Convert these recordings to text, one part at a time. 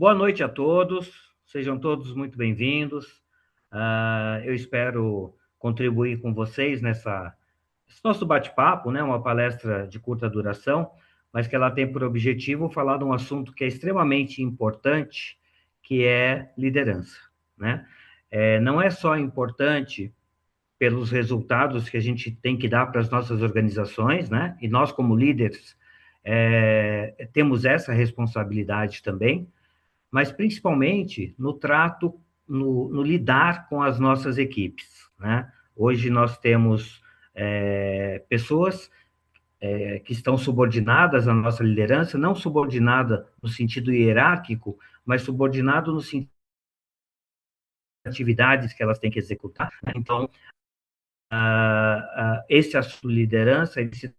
Boa noite a todos, sejam todos muito bem-vindos. Eu espero contribuir com vocês nesse nosso bate-papo, né? Uma palestra de curta duração, mas que ela tem por objetivo falar de um assunto que é extremamente importante, que é liderança, né? Não é só importante pelos resultados que a gente tem que dar para as nossas organizações, né? E nós, como líderes, temos essa responsabilidade também, mas principalmente no trato, no lidar com as nossas equipes, né? Hoje nós temos pessoas que estão subordinadas à nossa liderança, não subordinada no sentido hierárquico, mas subordinado no sentido de atividades que elas têm que executar, né? Então, esse assunto de liderança ele se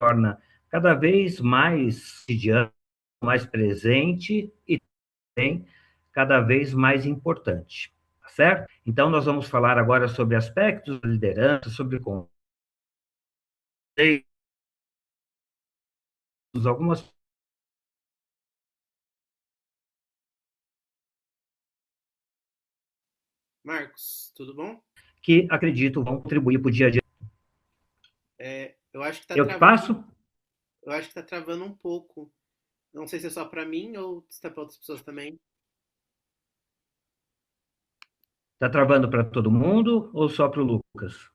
torna cada vez mais cotidiano, mais presente e também cada vez mais importante, tá certo? Então, nós vamos falar agora sobre aspectos da liderança, sobre conceitos, algumas Marcos, tudo bom? que acredito vão contribuir para o dia a dia. Eu acho que tá Eu que travando, passo? eu acho que tá travando um pouco. Não sei se é só para mim ou se tá para outras pessoas também. Está travando para todo mundo ou só para o Lucas?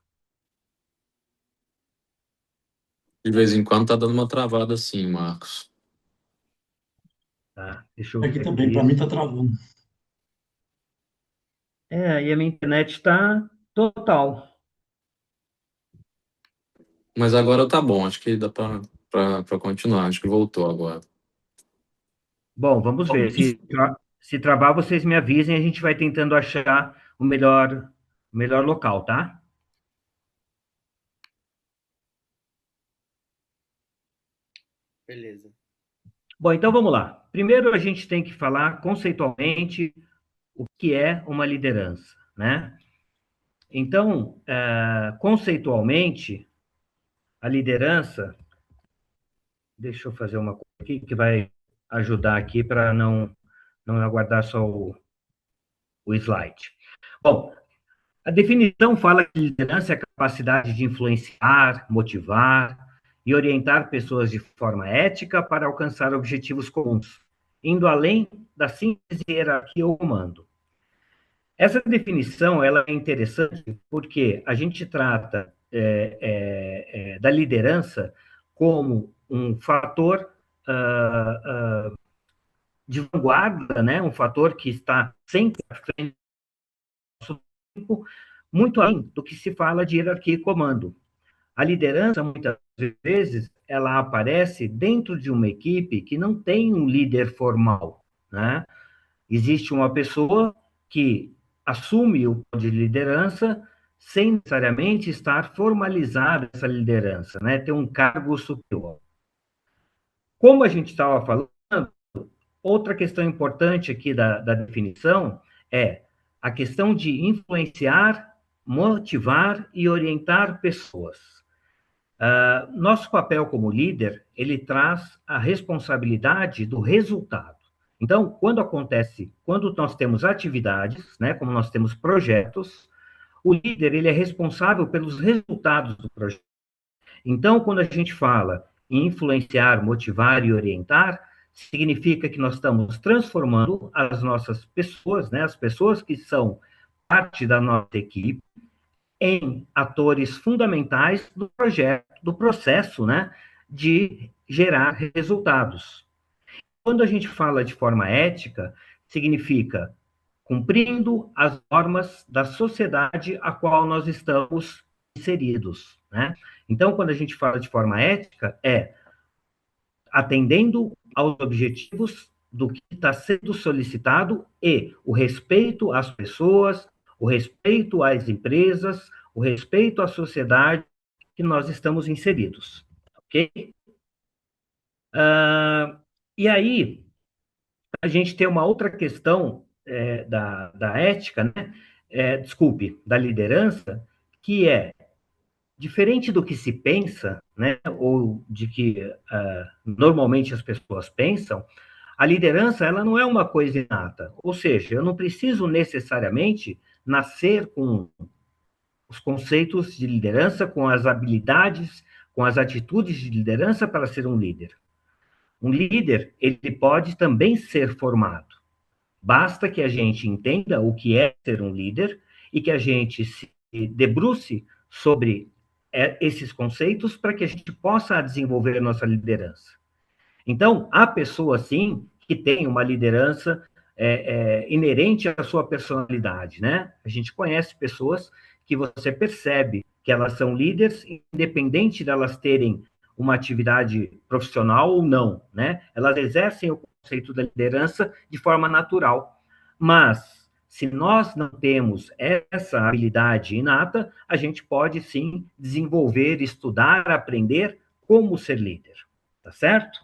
De vez em quando tá dando uma travada assim, Marcos. Tá, deixa eu Aqui ver também, para mim aqui. tá travando. E a minha internet está total. Mas agora tá bom, acho que dá pra continuar, acho que voltou agora. Bom, vamos ver. Se travar, vocês me avisem, a gente vai tentando achar o melhor local, tá? Beleza. Bom, então vamos lá. Primeiro a gente tem que falar conceitualmente o que é uma liderança, né? Então, conceitualmente, a liderança, deixa eu fazer uma coisa aqui que vai ajudar aqui para não aguardar só o slide. Bom, a definição fala que liderança é a capacidade de influenciar, motivar e orientar pessoas de forma ética para alcançar objetivos comuns, indo além da simples hierarquia ou comando. Essa definição ela é interessante porque a gente trata da liderança como um fator de vanguarda, né? Um fator que está sempre à frente do nosso tempo, muito além do que se fala de hierarquia e comando. A liderança, muitas vezes, ela aparece dentro de uma equipe que não tem um líder formal, né? Existe uma pessoa que assume o poder de liderança sem necessariamente estar formalizada essa liderança, né? Ter um cargo superior. Como a gente estava falando, outra questão importante aqui da definição é a questão de influenciar, motivar e orientar pessoas. Nosso papel como líder, ele traz a responsabilidade do resultado. Então, quando nós temos atividades, né, como nós temos projetos, o líder, ele é responsável pelos resultados do projeto. Então, quando a gente fala em influenciar, motivar e orientar, significa que nós estamos transformando as nossas pessoas, né, as pessoas que são parte da nossa equipe, em atores fundamentais do projeto, do processo, né, de gerar resultados. Quando a gente fala de forma ética, significa cumprindo as normas da sociedade a qual nós estamos inseridos, né? Então, quando a gente fala de forma ética, é atendendo aos objetivos do que está sendo solicitado e o respeito às pessoas, o respeito às empresas, o respeito à sociedade que nós estamos inseridos, ok? E aí, a gente tem uma outra questão da ética, né? Desculpe, da liderança, que é diferente do que se pensa, né? Ou de que normalmente as pessoas pensam, A liderança, ela não é uma coisa inata, ou seja, eu não preciso necessariamente nascer com os conceitos de liderança, com as habilidades, com as atitudes de liderança para ser um líder. Um líder, ele pode também ser formado. Basta que a gente entenda o que é ser um líder e que a gente se debruce sobre esses conceitos para que a gente possa desenvolver nossa liderança. Então, há pessoas, sim, que têm uma liderança inerente à sua personalidade, né? A gente conhece pessoas que você percebe que elas são líderes, independente de elas terem uma atividade profissional ou não, né? Elas exercem o conceito da liderança de forma natural. Mas, se nós não temos essa habilidade inata, a gente pode, sim, desenvolver, estudar, aprender como ser líder. Tá certo?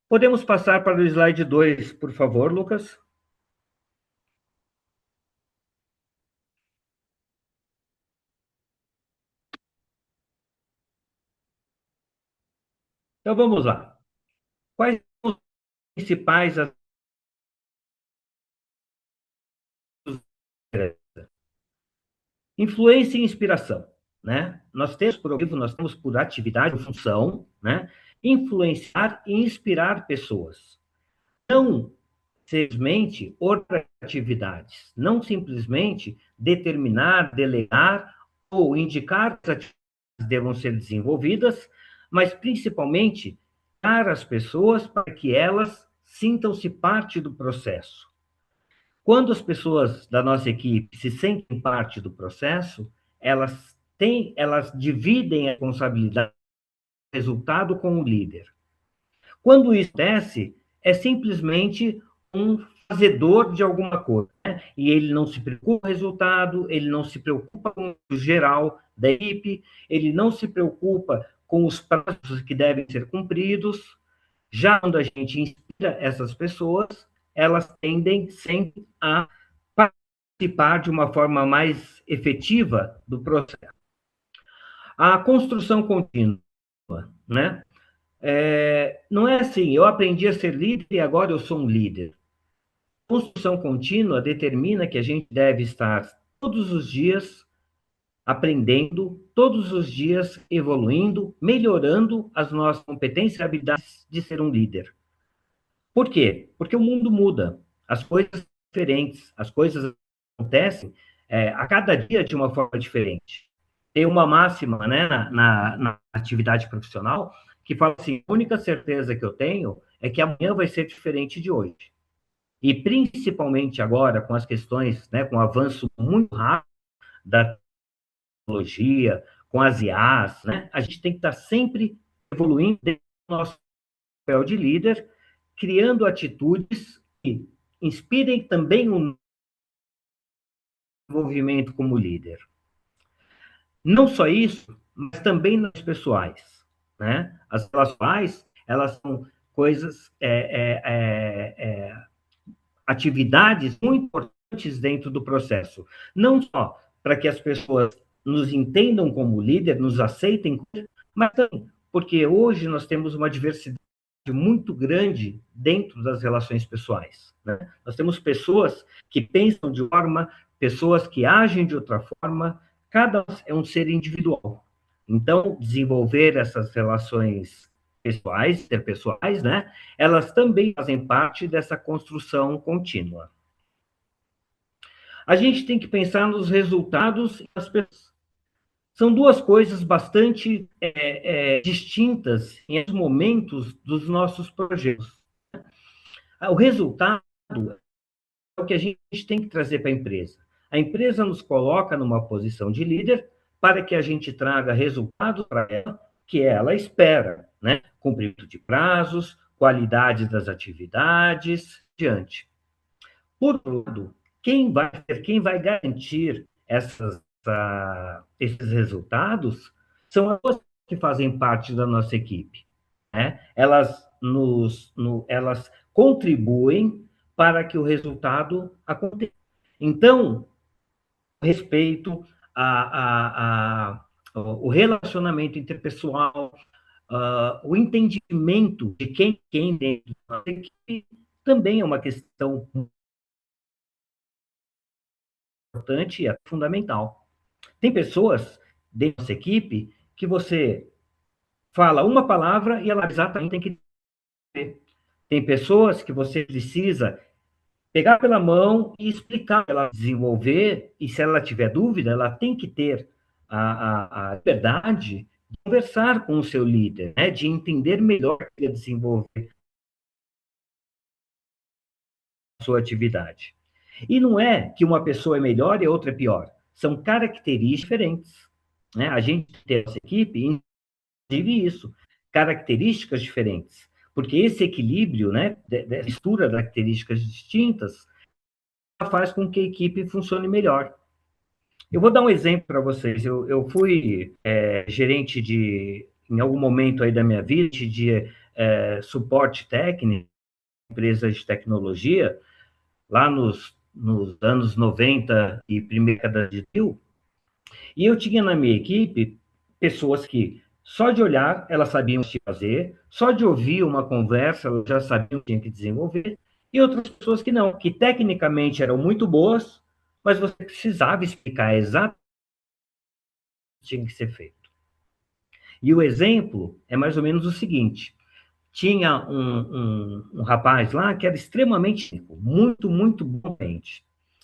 Podemos passar para o slide 2, por favor, Lucas? Então vamos lá. Quais são os principais influência e inspiração, né? Nós temos por objetivo, nós temos por atividade, função, né? Influenciar e inspirar pessoas. Não simplesmente outras atividades, não simplesmente determinar, delegar ou indicar que as atividades devam ser desenvolvidas, mas principalmente dar às pessoas para que elas sintam-se parte do processo. Quando as pessoas da nossa equipe se sentem parte do processo, elas dividem a responsabilidade do resultado com o líder. Quando isso acontece, é simplesmente um fazedor de alguma coisa, né? E ele não se preocupa com o resultado, ele não se preocupa com o geral da equipe, ele não se preocupa com os prazos que devem ser cumpridos. Já quando a gente inspira essas pessoas, elas tendem sempre a participar de uma forma mais efetiva do processo. A construção contínua, né? Não é assim, eu aprendi a ser líder e agora eu sou um líder. Construção contínua determina que a gente deve estar todos os dias aprendendo, todos os dias evoluindo, melhorando as nossas competências e habilidades de ser um líder. Por quê? Porque o mundo muda, as coisas são diferentes, as coisas acontecem a cada dia de uma forma diferente. Tem uma máxima, né, na atividade profissional que fala assim: a única certeza que eu tenho é que amanhã vai ser diferente de hoje. E principalmente agora, com as questões, né, com o avanço muito rápido da tecnologia, com as IAs, né, a gente tem que estar sempre evoluindo dentro do nosso papel de líder, criando atitudes que inspirem também o desenvolvimento como líder. Não só isso, mas também nas pessoais, né? As relações, elas são coisas, atividades muito importantes dentro do processo. Não só para que as pessoas nos entendam como líder, nos aceitem, mas também porque hoje nós temos uma diversidade muito grande dentro das relações pessoais, né? Nós temos pessoas que pensam de uma forma, pessoas que agem de outra forma, cada um é um ser individual. Então, desenvolver essas relações pessoais, interpessoais, né? Elas também fazem parte dessa construção contínua. A gente tem que pensar nos resultados das pessoas. São duas coisas bastante distintas em momentos dos nossos projetos. O resultado é o que a gente tem que trazer para a empresa. A empresa nos coloca numa posição de líder para que a gente traga resultados para ela que ela espera, né? Cumprimento de prazos, qualidade das atividades, diante. Por outro lado, quem vai garantir esses resultados são as pessoas que fazem parte da nossa equipe, né? Elas contribuem para que o resultado aconteça. Então, respeito o relacionamento interpessoal, o entendimento de quem dentro da equipe também é uma questão importante e é fundamental. Tem pessoas dentro da nossa equipe que você fala uma palavra e ela exatamente tem que ter. Tem pessoas que você precisa pegar pela mão e explicar para ela desenvolver, e se ela tiver dúvida, ela tem que ter a liberdade de conversar com o seu líder, né, de entender melhor que ele desenvolver a sua atividade. E não é que uma pessoa é melhor e a outra é pior. São características diferentes. Né? A gente tem essa equipe, inclusive isso, características diferentes. Porque esse equilíbrio, né, de mistura de características distintas, faz com que a equipe funcione melhor. Eu vou dar um exemplo para vocês. Eu fui gerente em algum momento aí da minha vida, de suporte técnico, empresas de tecnologia, lá nos anos 90 e primeira década de 2000, e eu tinha na minha equipe pessoas que, só de olhar, elas sabiam o que fazer, só de ouvir uma conversa, elas já sabiam o que tinha que desenvolver, e outras pessoas que não, que tecnicamente eram muito boas, mas você precisava explicar exatamente o que tinha que ser feito. E o exemplo é mais ou menos o seguinte: tinha um rapaz lá que era extremamente técnico, muito bom.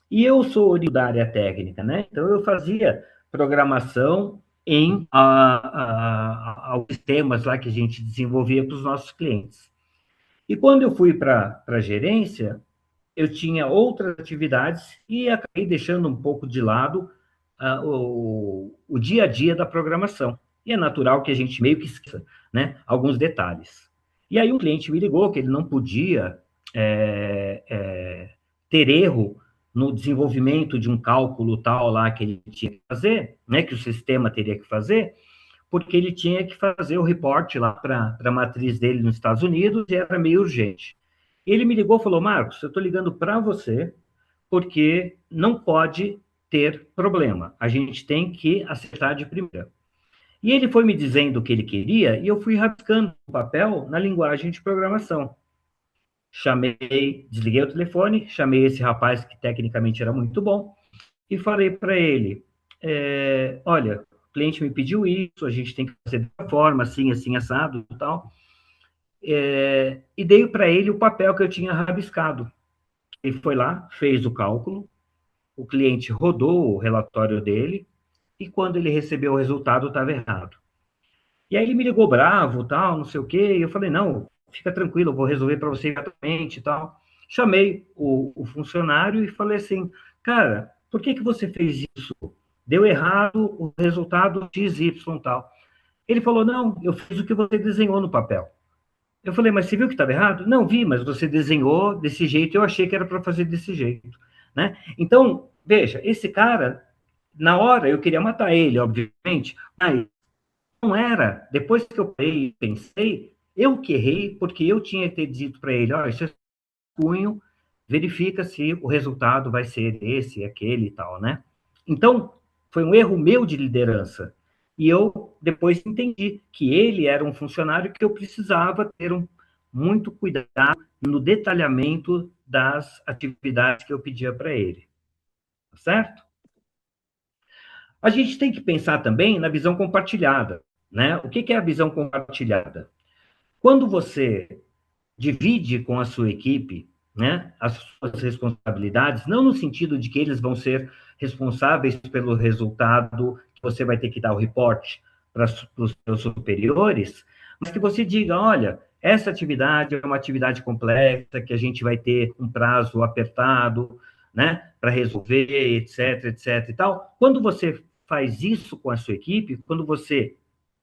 E eu sou oriundo da área técnica, né? Então eu fazia programação em aos sistemas lá que a gente desenvolvia para os nossos clientes. E quando eu fui para a gerência, eu tinha outras atividades e acabei deixando um pouco de lado o dia a dia da programação. E é natural que a gente meio que esqueça, né, alguns detalhes. E aí o cliente me ligou que ele não podia ter erro no desenvolvimento de um cálculo tal lá que ele tinha que fazer, né, que o sistema teria que fazer, porque ele tinha que fazer o reporte lá para a matriz dele nos Estados Unidos e era meio urgente. Ele me ligou e falou: Marcos, eu estou ligando para você porque não pode ter problema. A gente tem que acertar de primeira. E ele foi me dizendo o que ele queria e eu fui rabiscando o papel na linguagem de programação. Desliguei o telefone, chamei esse rapaz que tecnicamente era muito bom e falei para ele: olha, o cliente me pediu isso, a gente tem que fazer dessa forma, assim, assim, assado e tal. E dei para ele o papel que eu tinha rabiscado. Ele foi lá, fez o cálculo, o cliente rodou o relatório dele, e quando ele recebeu o resultado, estava errado. E aí ele me ligou bravo, tal, não sei o quê, e eu falei: não, fica tranquilo, eu vou resolver para você imediatamente e tal. Chamei o funcionário e falei assim: cara, por que você fez isso? Deu errado o resultado XY tal. Ele falou: não, eu fiz o que você desenhou no papel. Eu falei: mas você viu que estava errado? Não, vi, mas você desenhou desse jeito, eu achei que era para fazer desse jeito. Né? Então, veja, esse cara, na hora eu queria matar ele, obviamente, mas não era. Depois que eu pensei, eu que errei, porque eu tinha que ter dito para ele: olha, isso é cunho, verifica se o resultado vai ser esse, aquele e tal, né? Então, foi um erro meu de liderança. E eu depois entendi que ele era um funcionário que eu precisava ter muito cuidado no detalhamento das atividades que eu pedia para ele. Tá certo? A gente tem que pensar também na visão compartilhada. Né? O que é a visão compartilhada? Quando você divide com a sua equipe, né, as suas responsabilidades, não no sentido de que eles vão ser responsáveis pelo resultado, que você vai ter que dar o reporte para os seus superiores, mas que você diga: olha, essa atividade é uma atividade complexa, que a gente vai ter um prazo apertado, né, para resolver, etc, etc e tal. Quando você faz isso com a sua equipe, quando você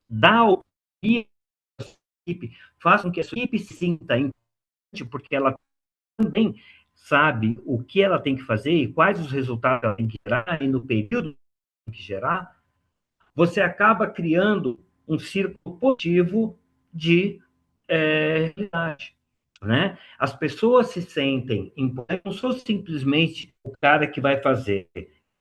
dá o equipe, faz com que a sua equipe se sinta importante, porque ela também sabe o que ela tem que fazer e quais os resultados ela tem que gerar e no período que tem que gerar, você acaba criando um círculo positivo de realidade. Né? As pessoas se sentem importantes. Eu não sou simplesmente o cara que vai fazer.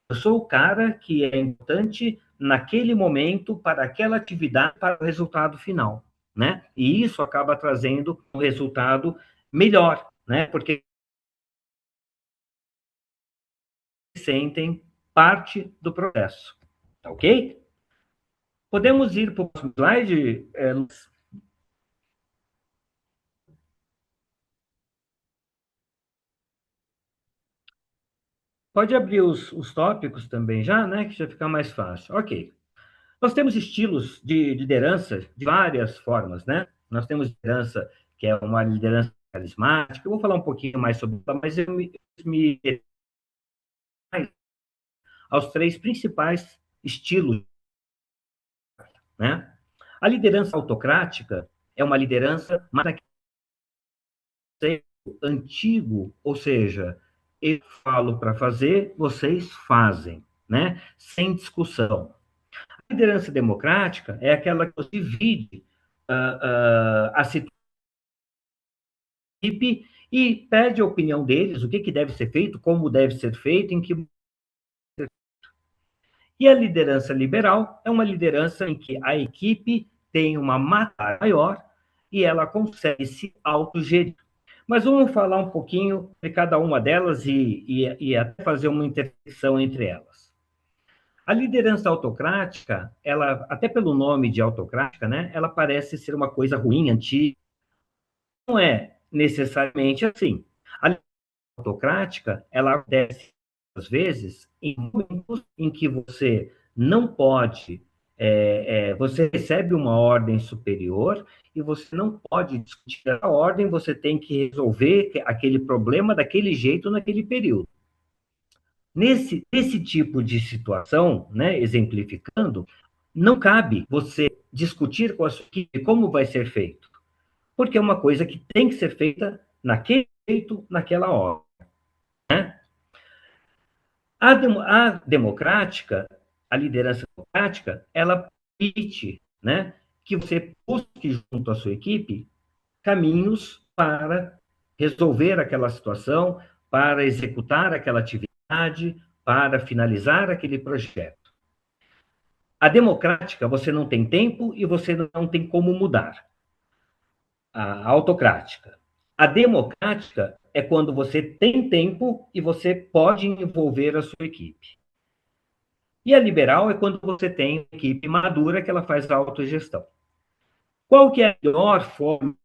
Eu sou o cara que é importante naquele momento, para aquela atividade, para o resultado final. né? E isso acaba trazendo um resultado melhor, né? Porque sentem parte do processo, tá ok? Podemos ir para o próximo slide, Luz? Pode abrir os tópicos também já, né? Que já fica mais fácil. Ok. Nós temos estilos de liderança de várias formas, né? Nós temos liderança que é uma liderança carismática. Eu vou falar um pouquinho mais sobre ela, mas eu me aos três principais estilos, né? A liderança autocrática é uma liderança mais antigo, ou seja, eu falo para fazer, vocês fazem, né? Sem discussão. A liderança democrática é aquela que divide a equipe e pede a opinião deles, o que deve ser feito, como deve ser feito, em que. E a liderança liberal é uma liderança em que a equipe tem uma massa maior e ela consegue se autogerir. Mas vamos falar um pouquinho de cada uma delas e até fazer uma intersecção entre elas. A liderança autocrática, ela, até pelo nome de autocrática, né, ela parece ser uma coisa ruim, antiga. Não é necessariamente assim. A liderança autocrática, ela acontece, às vezes, em momentos em que você não pode, você recebe uma ordem superior e você não pode discutir a ordem, você tem que resolver aquele problema daquele jeito naquele período. Nesse tipo de situação, né, exemplificando, não cabe você discutir com a sua equipe como vai ser feito, porque é uma coisa que tem que ser feita naquele jeito, naquela hora. Né? A democrática, a liderança democrática, ela permite, né, que você busque junto à sua equipe caminhos para resolver aquela situação, para executar aquela atividade, para finalizar aquele projeto. A democrática, você não tem tempo e você não tem como mudar. A autocrática. A democrática é quando você tem tempo e você pode envolver a sua equipe. E a liberal é quando você tem uma equipe madura que ela faz a autogestão. Qual que é a melhor forma?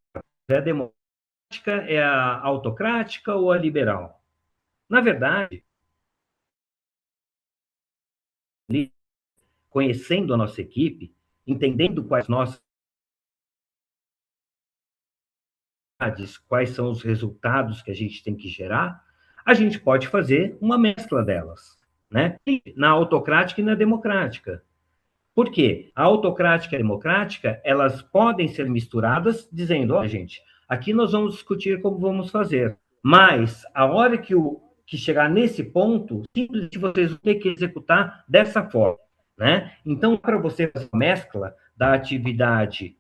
É a democrática, é a autocrática ou a liberal? Na verdade, conhecendo a nossa equipe, entendendo quais nossas quais são os resultados que a gente tem que gerar, a gente pode fazer uma mescla delas, né? Na autocrática e na democrática. Por quê? A autocrática e a democrática, elas podem ser misturadas, dizendo, ó, gente, aqui nós vamos discutir como vamos fazer, mas a hora que chegar nesse ponto, simplesmente vocês vão ter que executar dessa forma, né? Então, para você fazer a mescla da atividade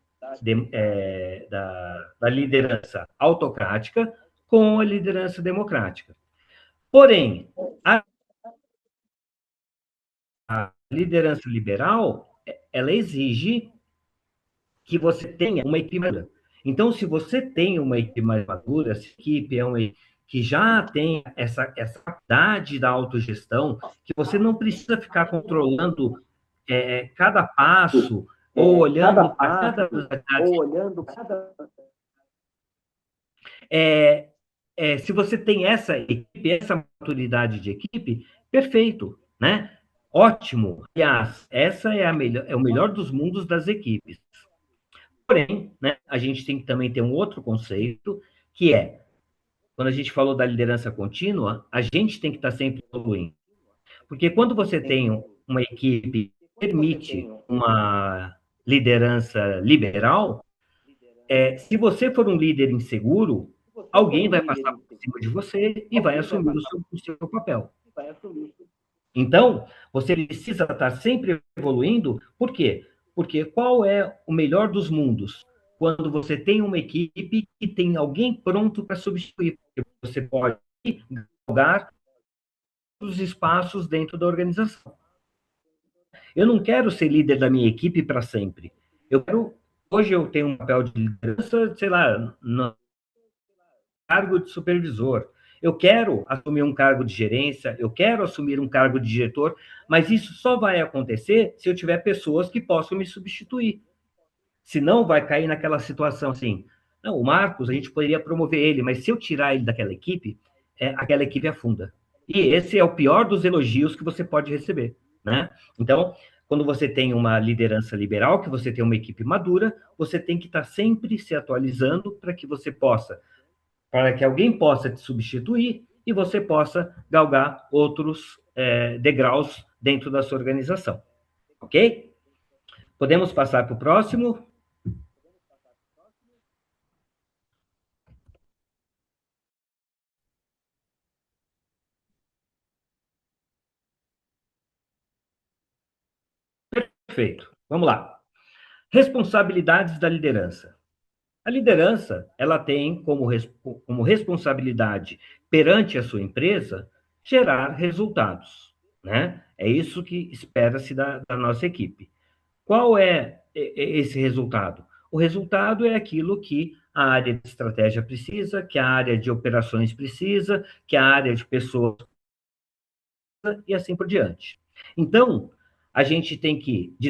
da liderança autocrática com a liderança democrática. Porém, a liderança liberal, ela exige que você tenha uma equipe madura. Então, se você tem uma equipe mais madura, essa equipe é uma que já tem essa capacidade da autogestão, que você não precisa ficar controlando cada passo ou olhando para cada se você tem essa equipe, essa maturidade de equipe, perfeito, né? Ótimo. Aliás, essa é o melhor dos mundos das equipes. Porém, né, a gente tem que também ter um outro conceito, que é, quando a gente falou da liderança contínua, a gente tem que estar sempre evoluindo. Porque quando você tem uma equipe que permite uma liderança liberal, se você for um líder inseguro, alguém vai passar por cima de você e vai assumir o seu papel. Então, você precisa estar sempre evoluindo. Por quê? Porque qual é o melhor dos mundos? Quando você tem uma equipe que tem alguém pronto para substituir. Você pode galgar os espaços dentro da organização. Eu não quero ser líder da minha equipe para sempre. Eu quero Hoje eu tenho um papel de liderança, sei lá, no cargo de supervisor. Eu quero assumir um cargo de gerência, eu quero assumir um cargo de diretor, mas isso só vai acontecer se eu tiver pessoas que possam me substituir. Senão vai cair naquela situação assim, não, o Marcos, a gente poderia promover ele, mas se eu tirar ele daquela equipe, aquela equipe afunda. E esse é o pior dos elogios que você pode receber, né? Então, quando você tem uma liderança liberal, que você tem uma equipe madura, você tem que estar sempre se atualizando para que alguém possa te substituir e você possa galgar outros degraus dentro da sua organização. Ok? Podemos passar para o próximo? Perfeito. Vamos lá. Responsabilidades da liderança. A liderança, ela tem como responsabilidade perante a sua empresa gerar resultados, né? É isso que espera-se da nossa equipe. Qual é esse resultado? O resultado é aquilo que a área de estratégia precisa, que a área de operações precisa, que a área de pessoas e assim por diante. Então, a gente tem que, de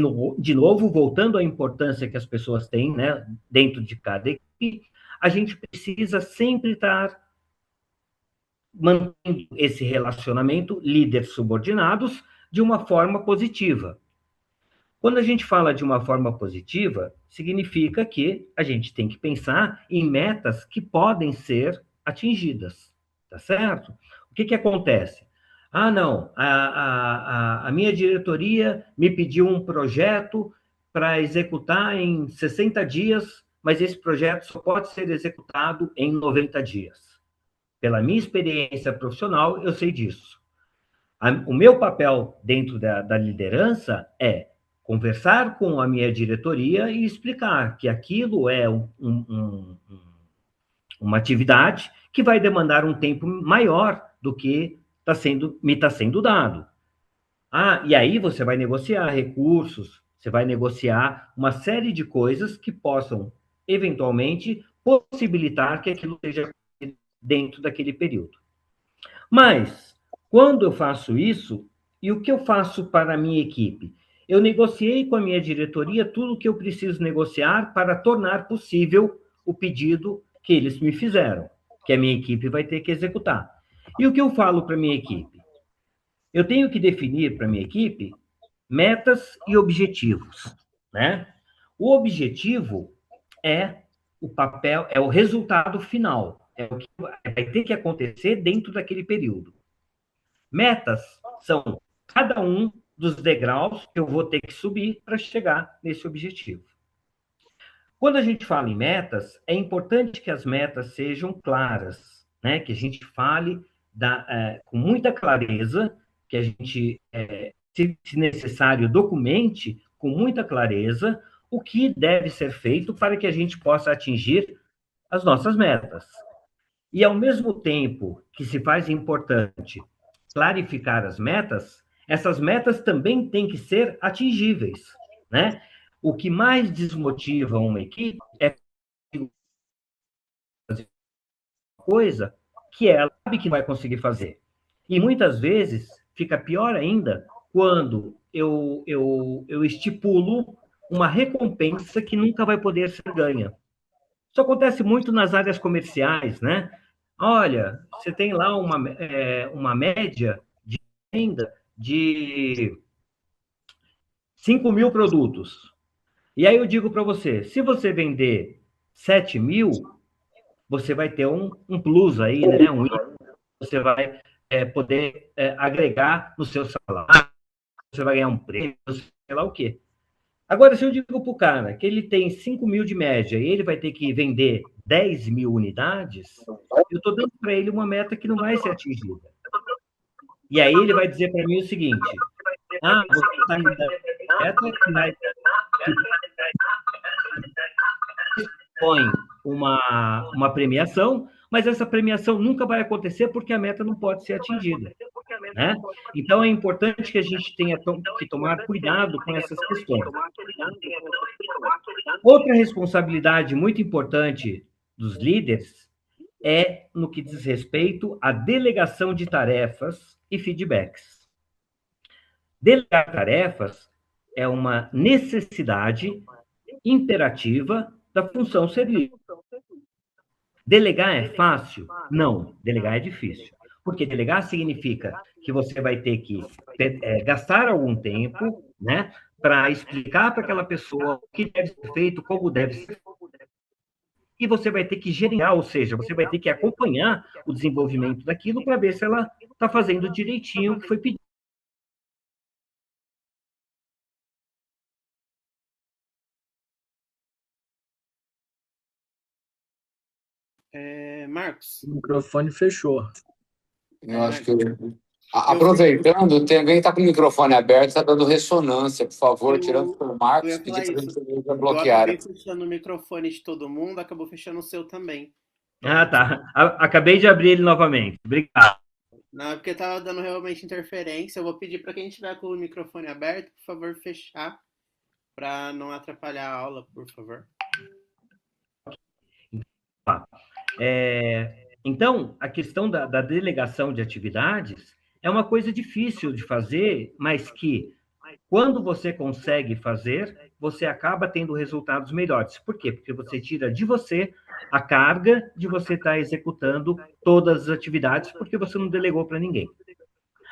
novo, voltando à importância que as pessoas têm, né, dentro de cada equipe, a gente precisa sempre estar mantendo esse relacionamento líder-subordinados de uma forma positiva. Quando a gente fala de uma forma positiva, significa que a gente tem que pensar em metas que podem ser atingidas, tá certo? O que acontece? Ah, não, a minha diretoria me pediu um projeto para executar em 60 dias, mas esse projeto só pode ser executado em 90 dias. Pela minha experiência profissional, eu sei disso. O meu papel dentro da liderança é conversar com a minha diretoria e explicar que aquilo é uma atividade que vai demandar um tempo maior do que me está sendo dado. Ah, e aí você vai negociar recursos, você vai negociar uma série de coisas que possam, eventualmente, possibilitar que aquilo seja dentro daquele período. Mas, quando eu faço isso, e o que eu faço para a minha equipe? Eu negociei com a minha diretoria tudo o que eu preciso negociar para tornar possível o pedido que eles me fizeram, que a minha equipe vai ter que executar. E o que eu falo para a minha equipe? Eu tenho que definir para a minha equipe metas e objetivos, né? O objetivo é o papel, é o resultado final, é o que vai ter que acontecer dentro daquele período. Metas são cada um dos degraus que eu vou ter que subir para chegar nesse objetivo. Quando a gente fala em metas, é importante que as metas sejam claras, né? Que a gente fale com muita clareza, que a gente, se necessário, documente com muita clareza o que deve ser feito para que a gente possa atingir as nossas metas. E, ao mesmo tempo que se faz importante clarificar as metas, essas metas também têm que ser atingíveis, né? O que mais desmotiva uma equipe é fazer coisa que ela sabe que vai conseguir fazer. E muitas vezes fica pior ainda quando eu estipulo uma recompensa que nunca vai poder ser ganha. Isso acontece muito nas áreas comerciais, né? Olha, você tem lá uma média de venda de 5.000 produtos. E aí eu digo para você, se você vender 7.000, você vai ter um plus aí, né? Você vai poder agregar no seu salário, você vai ganhar um prêmio, sei lá o quê. Agora, se eu digo para o cara que ele tem 5.000 de média e ele vai ter que vender 10.000 unidades, eu estou dando para ele uma meta que não vai ser atingida. E aí ele vai dizer para mim o seguinte, você está me dando meta que põe uma premiação, mas essa premiação nunca vai acontecer porque a meta não pode ser atingida. Né? Então, é importante que a gente tenha que tomar cuidado com essas questões. Outra responsabilidade muito importante dos líderes é no que diz respeito à delegação de tarefas e feedbacks. Delegar tarefas é uma necessidade imperativa da função ser líder. Delegar é fácil? Não, delegar é difícil. Porque delegar significa que você vai ter que gastar algum tempo, né, para explicar para aquela pessoa o que deve ser feito, como deve ser feito, e você vai ter que gerenciar, ou seja, você vai ter que acompanhar o desenvolvimento daquilo para ver se ela está fazendo direitinho o que foi pedido. Marcos. O microfone fechou. Eu acho que aproveitando, tem alguém que está com o microfone aberto, está dando ressonância, por favor, tirando o Marcos, pedir para bloquear. Eu acabei fechando o microfone de todo mundo, acabou fechando o seu também. Ah, tá. Acabei de abrir ele novamente. Obrigado. Não, é porque estava dando realmente interferência. Eu vou pedir para quem estiver com o microfone aberto, por favor, fechar, para não atrapalhar a aula, por favor. Então, a questão da delegação de atividades é uma coisa difícil de fazer, mas que, quando você consegue fazer, você acaba tendo resultados melhores. Por quê? Porque você tira de você a carga de você estar executando todas as atividades, porque você não delegou para ninguém.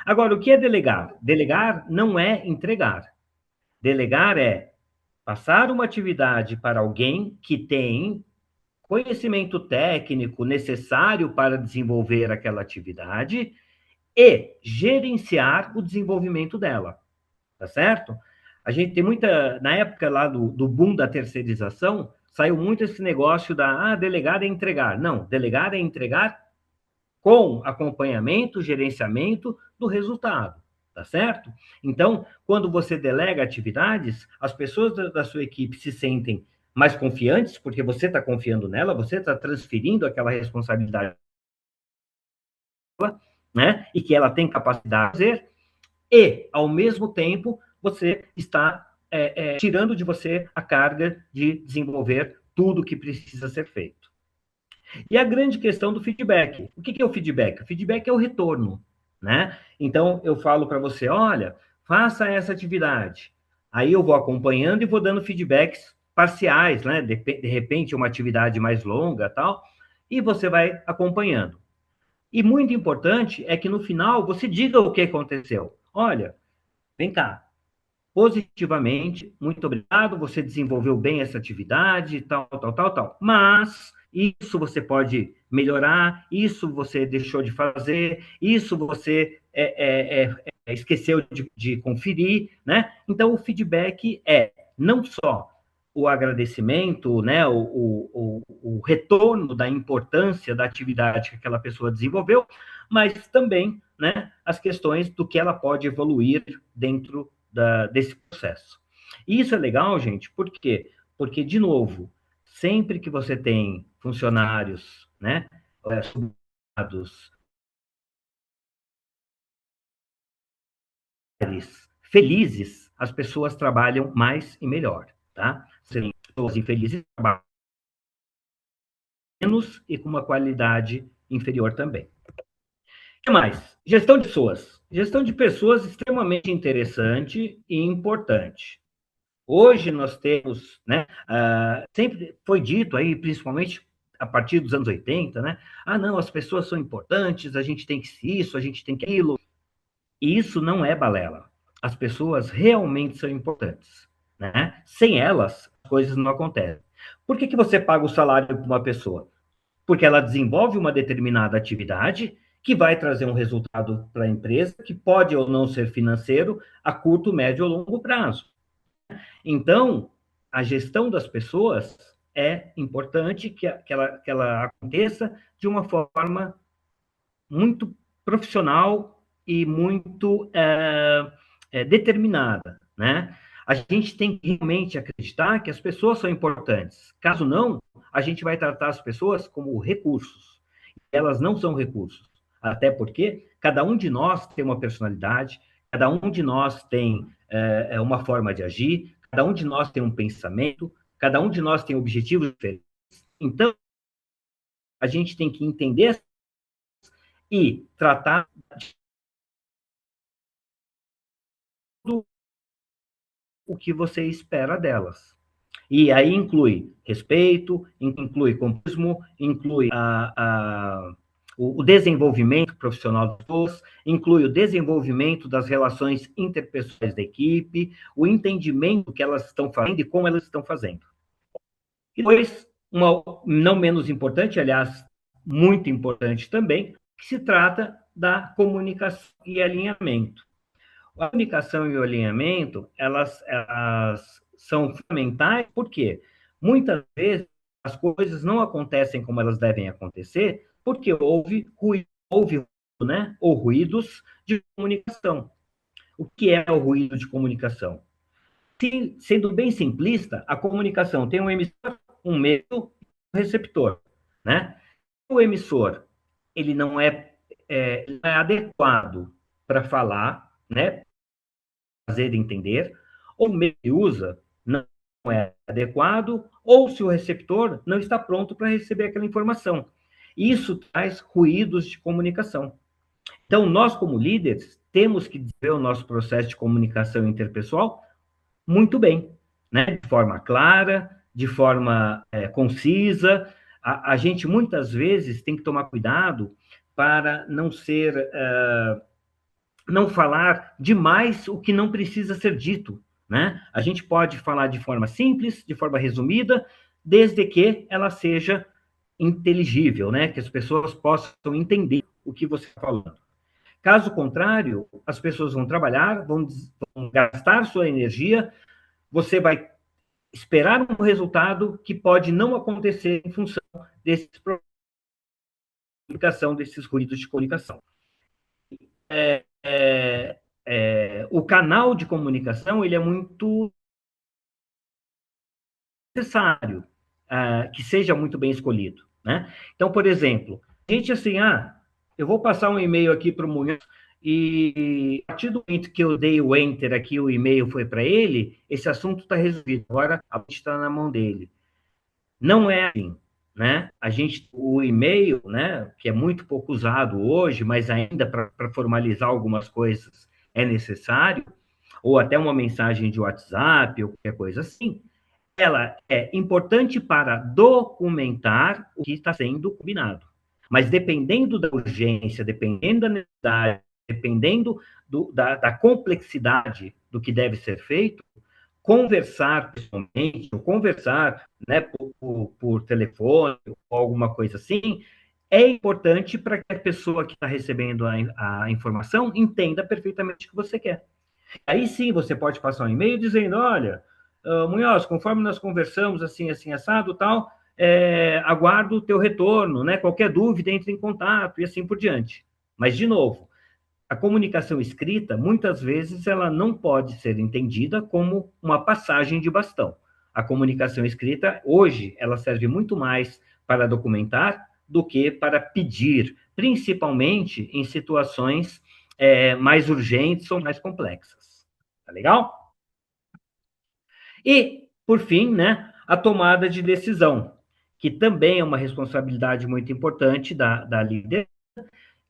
Agora, o que é delegar? Delegar não é entregar. Delegar é passar uma atividade para alguém que tem conhecimento técnico necessário para desenvolver aquela atividade e gerenciar o desenvolvimento dela, tá certo? A gente tem muita, na época lá do boom da terceirização, saiu muito esse negócio da delegar é entregar. Não, delegar é entregar com acompanhamento, gerenciamento do resultado, tá certo? Então, quando você delega atividades, as pessoas da sua equipe se sentem mais confiantes, porque você está confiando nela, você está transferindo aquela responsabilidade, né? E que ela tem capacidade de fazer, e, ao mesmo tempo, você está tirando de você a carga de desenvolver tudo que precisa ser feito. E a grande questão do feedback. O que é o feedback? O feedback é o retorno, né? Então, eu falo para você, olha, faça essa atividade. Aí eu vou acompanhando e vou dando feedbacks parciais, né? De repente, uma atividade mais longa, tal, e você vai acompanhando. E muito importante é que no final você diga o que aconteceu. Olha, vem cá, positivamente, muito obrigado, você desenvolveu bem essa atividade, tal, tal, tal, tal. Mas isso você pode melhorar, isso você deixou de fazer, isso você esqueceu de conferir, né? Então, o feedback é não só o agradecimento, né, o retorno da importância da atividade que aquela pessoa desenvolveu, mas também, né, as questões do que ela pode evoluir dentro desse processo. E isso é legal, gente, por quê? Porque, de novo, sempre que você tem funcionários, né, subordinados, felizes, as pessoas trabalham mais e melhor, tá? Se tem pessoas infelizes, trabalham menos e com uma qualidade inferior também. O que mais? Gestão de pessoas. Gestão de pessoas é extremamente interessante e importante. Hoje nós temos, né, sempre foi dito aí, principalmente a partir dos anos 80, né? Não, as pessoas são importantes, a gente tem que isso, a gente tem que aquilo. E isso não é balela. As pessoas realmente são importantes, né? Sem elas, as coisas não acontecem. Por que você paga o salário para uma pessoa? Porque ela desenvolve uma determinada atividade que vai trazer um resultado para a empresa, que pode ou não ser financeiro, a curto, médio ou longo prazo. Então, a gestão das pessoas é importante que ela aconteça de uma forma muito profissional e muito determinada, né? A gente tem que realmente acreditar que as pessoas são importantes. Caso não, a gente vai tratar as pessoas como recursos. Elas não são recursos. Até porque cada um de nós tem uma personalidade, cada um de nós tem uma forma de agir, cada um de nós tem um pensamento, Cada um de nós tem objetivos diferentes. Então, a gente tem que entender e tratar tudo o que você espera delas. E aí inclui respeito, inclui companheirismo, inclui o desenvolvimento profissional das pessoas, inclui o desenvolvimento das relações interpessoais da equipe, o entendimento do que elas estão fazendo e como elas estão fazendo. E depois, uma não menos importante, aliás, muito importante também, que se trata da comunicação e alinhamento. A comunicação e o alinhamento, elas são fundamentais, porque muitas vezes as coisas não acontecem como elas devem acontecer, porque houve ruído, né? Ou ruídos de comunicação. O que é o ruído de comunicação? Sendo bem simplista, a comunicação tem um emissor, um meio, um receptor, né? O emissor, ele não é adequado para falar, né? Fazer entender, ou o meio que usa não é adequado, ou se o receptor não está pronto para receber aquela informação. Isso traz ruídos de comunicação. Então, nós, como líderes, temos que desenvolver o nosso processo de comunicação interpessoal muito bem, né? De forma clara, de forma concisa. A gente, muitas vezes, tem que tomar cuidado para não falar demais o que não precisa ser dito, né? A gente pode falar de forma simples, de forma resumida, desde que ela seja inteligível, né? Que as pessoas possam entender o que você está falando. Caso contrário, as pessoas vão trabalhar, vão gastar sua energia, você vai esperar um resultado que pode não acontecer em função desses problemas de comunicação, desses ruídos de comunicação. O canal de comunicação ele é muito necessário que seja muito bem escolhido, né? Então, por exemplo, a gente assim, eu vou passar um e-mail aqui para o Munhoz e a partir do momento que eu dei o enter aqui, o e-mail foi para ele, esse assunto está resolvido. Agora a gente está na mão dele. Não é assim, né? O e-mail, né, que é muito pouco usado hoje, mas ainda para formalizar algumas coisas é necessário, ou até uma mensagem de WhatsApp ou qualquer coisa assim, ela é importante para documentar o que está sendo combinado. Mas dependendo da urgência, dependendo da necessidade, dependendo da complexidade do que deve ser feito, conversar pessoalmente, ou conversar, né, por telefone ou alguma coisa assim, é importante para que a pessoa que está recebendo a informação entenda perfeitamente o que você quer. Aí sim, você pode passar um e-mail dizendo, olha, Munhoz, conforme nós conversamos assim, assim, assado, tal, aguardo o teu retorno, né? Qualquer dúvida, entre em contato e assim por diante. Mas, de novo, a comunicação escrita, muitas vezes, ela não pode ser entendida como uma passagem de bastão. A comunicação escrita, hoje, ela serve muito mais para documentar do que para pedir, principalmente em situações mais urgentes ou mais complexas. Tá legal? E, por fim, né, a tomada de decisão, que também é uma responsabilidade muito importante da líder,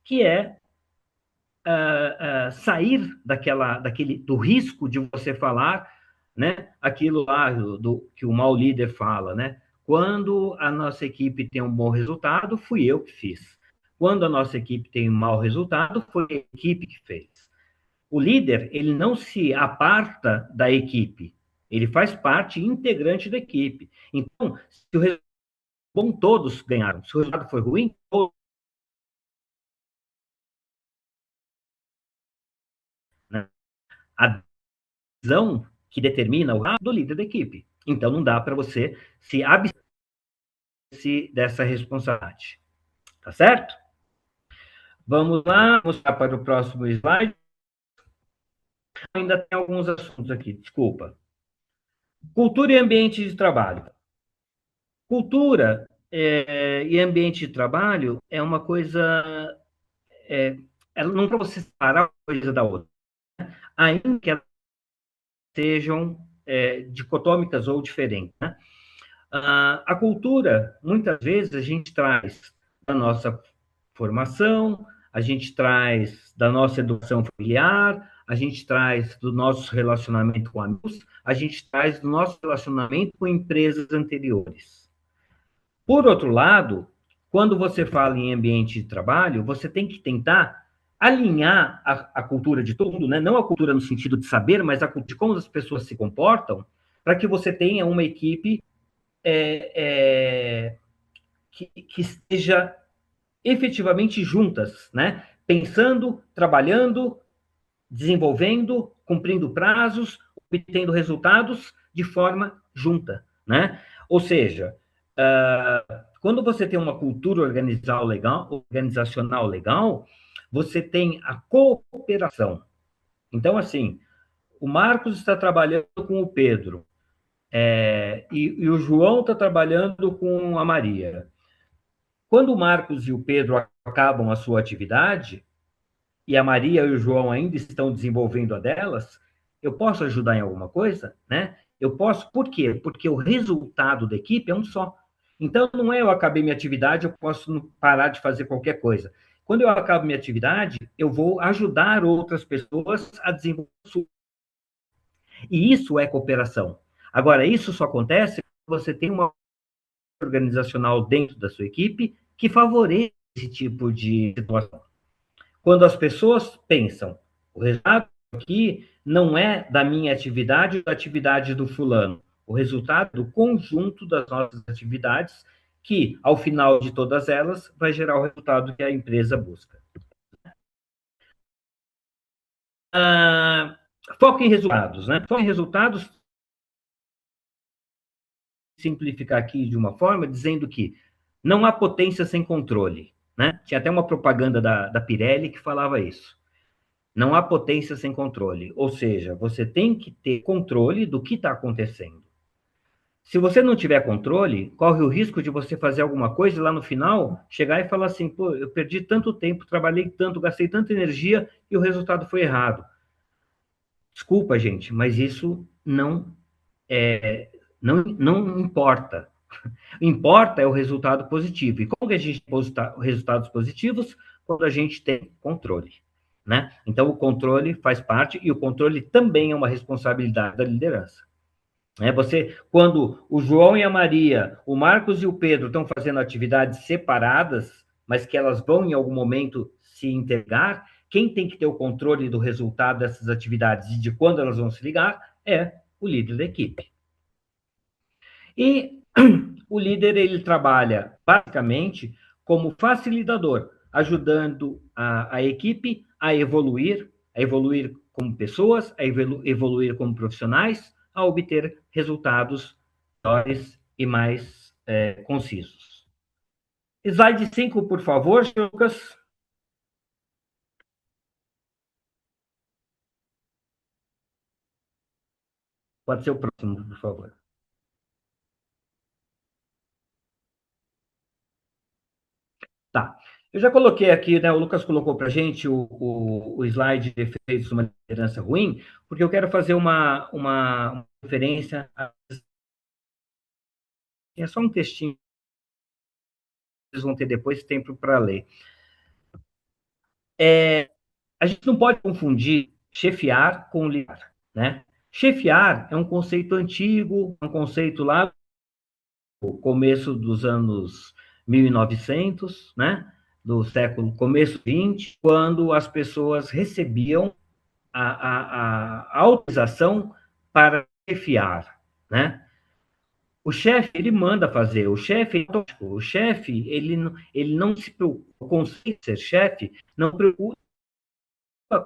que é sair do risco de você falar, né, aquilo lá que o mau líder fala, né? Quando a nossa equipe tem um bom resultado, fui eu que fiz. Quando a nossa equipe tem um mau resultado, foi a equipe que fez. O líder, ele não se aparta da equipe, ele faz parte integrante da equipe. Então, se o resultado bom, todos ganharam. Se o resultado foi ruim, todos. Né? A visão que determina o resultado do líder da equipe. Então, não dá para você se abster dessa responsabilidade. Tá certo? Vamos lá, vamos para o próximo slide. Ainda tem alguns assuntos aqui, desculpa. Cultura e ambiente de trabalho. Cultura e ambiente de trabalho é uma coisa. Ela não para você separar uma coisa da outra. Ainda que elas sejam dicotômicas ou diferentes. Né? A cultura, muitas vezes, a gente traz da nossa formação, a gente traz da nossa educação familiar, a gente traz do nosso relacionamento com amigos, a gente traz do nosso relacionamento com empresas anteriores. Por outro lado, quando você fala em ambiente de trabalho, você tem que tentar alinhar a cultura de todo mundo, né? Não a cultura no sentido de saber, mas a cultura de como as pessoas se comportam, para que você tenha uma equipe que esteja efetivamente juntas, né? Pensando, trabalhando, desenvolvendo, cumprindo prazos, obtendo resultados de forma junta, né? Ou seja, quando você tem uma cultura organizacional legal, você tem a cooperação. Então, assim, o Marcos está trabalhando com o Pedro, e o João está trabalhando com a Maria. Quando o Marcos e o Pedro acabam a sua atividade, e a Maria e o João ainda estão desenvolvendo a delas, eu posso ajudar em alguma coisa, né? Eu posso, por quê? Porque o resultado da equipe é um só. Então, não é eu acabei minha atividade, eu posso parar de fazer qualquer coisa. Quando eu acabo minha atividade, eu vou ajudar outras pessoas a desenvolver. E isso é cooperação. Agora, isso só acontece quando você tem uma organizacional dentro da sua equipe que favoreça esse tipo de situação. Quando as pessoas pensam, o resultado aqui não é da minha atividade ou da atividade do fulano, o resultado do conjunto das nossas atividades, que, ao final de todas elas, vai gerar o resultado que a empresa busca. Foco em resultados, né? Foco em resultados, simplificar aqui de uma forma, dizendo que não há potência sem controle, né? Tinha até uma propaganda da Pirelli que falava isso. Não há potência sem controle. Ou seja, você tem que ter controle do que está acontecendo. Se você não tiver controle, corre o risco de você fazer alguma coisa e lá no final chegar e falar assim: pô, eu perdi tanto tempo, trabalhei tanto, gastei tanta energia e o resultado foi errado. Desculpa, gente, mas isso não importa. Importa é o resultado positivo. E como que a gente posta resultados positivos? Quando a gente tem controle, né? Então, o controle faz parte e o controle também é uma responsabilidade da liderança. Quando o João e a Maria, o Marcos e o Pedro estão fazendo atividades separadas, mas que elas vão em algum momento se integrar, quem tem que ter o controle do resultado dessas atividades e de quando elas vão se ligar é o líder da equipe. E o líder, ele trabalha basicamente como facilitador, ajudando a equipe a evoluir como pessoas, a evoluir como profissionais, a obter resultados melhores e mais concisos. Slide 5, por favor, Lucas. Pode ser o próximo, por favor. Tá. Eu já coloquei aqui, né? O Lucas colocou para a gente o slide de efeitos de uma liderança ruim, porque eu quero fazer uma referência. É só um textinho, vocês vão ter depois tempo para ler. A gente não pode confundir chefiar com liderar, né? Chefiar é um conceito antigo, um conceito lá no começo dos anos 1900, né? Do século começo 20, quando as pessoas recebiam a autorização para chefiar, né? O chefe, ele manda fazer, ele não se preocupa, o conceito de ser chefe não se preocupa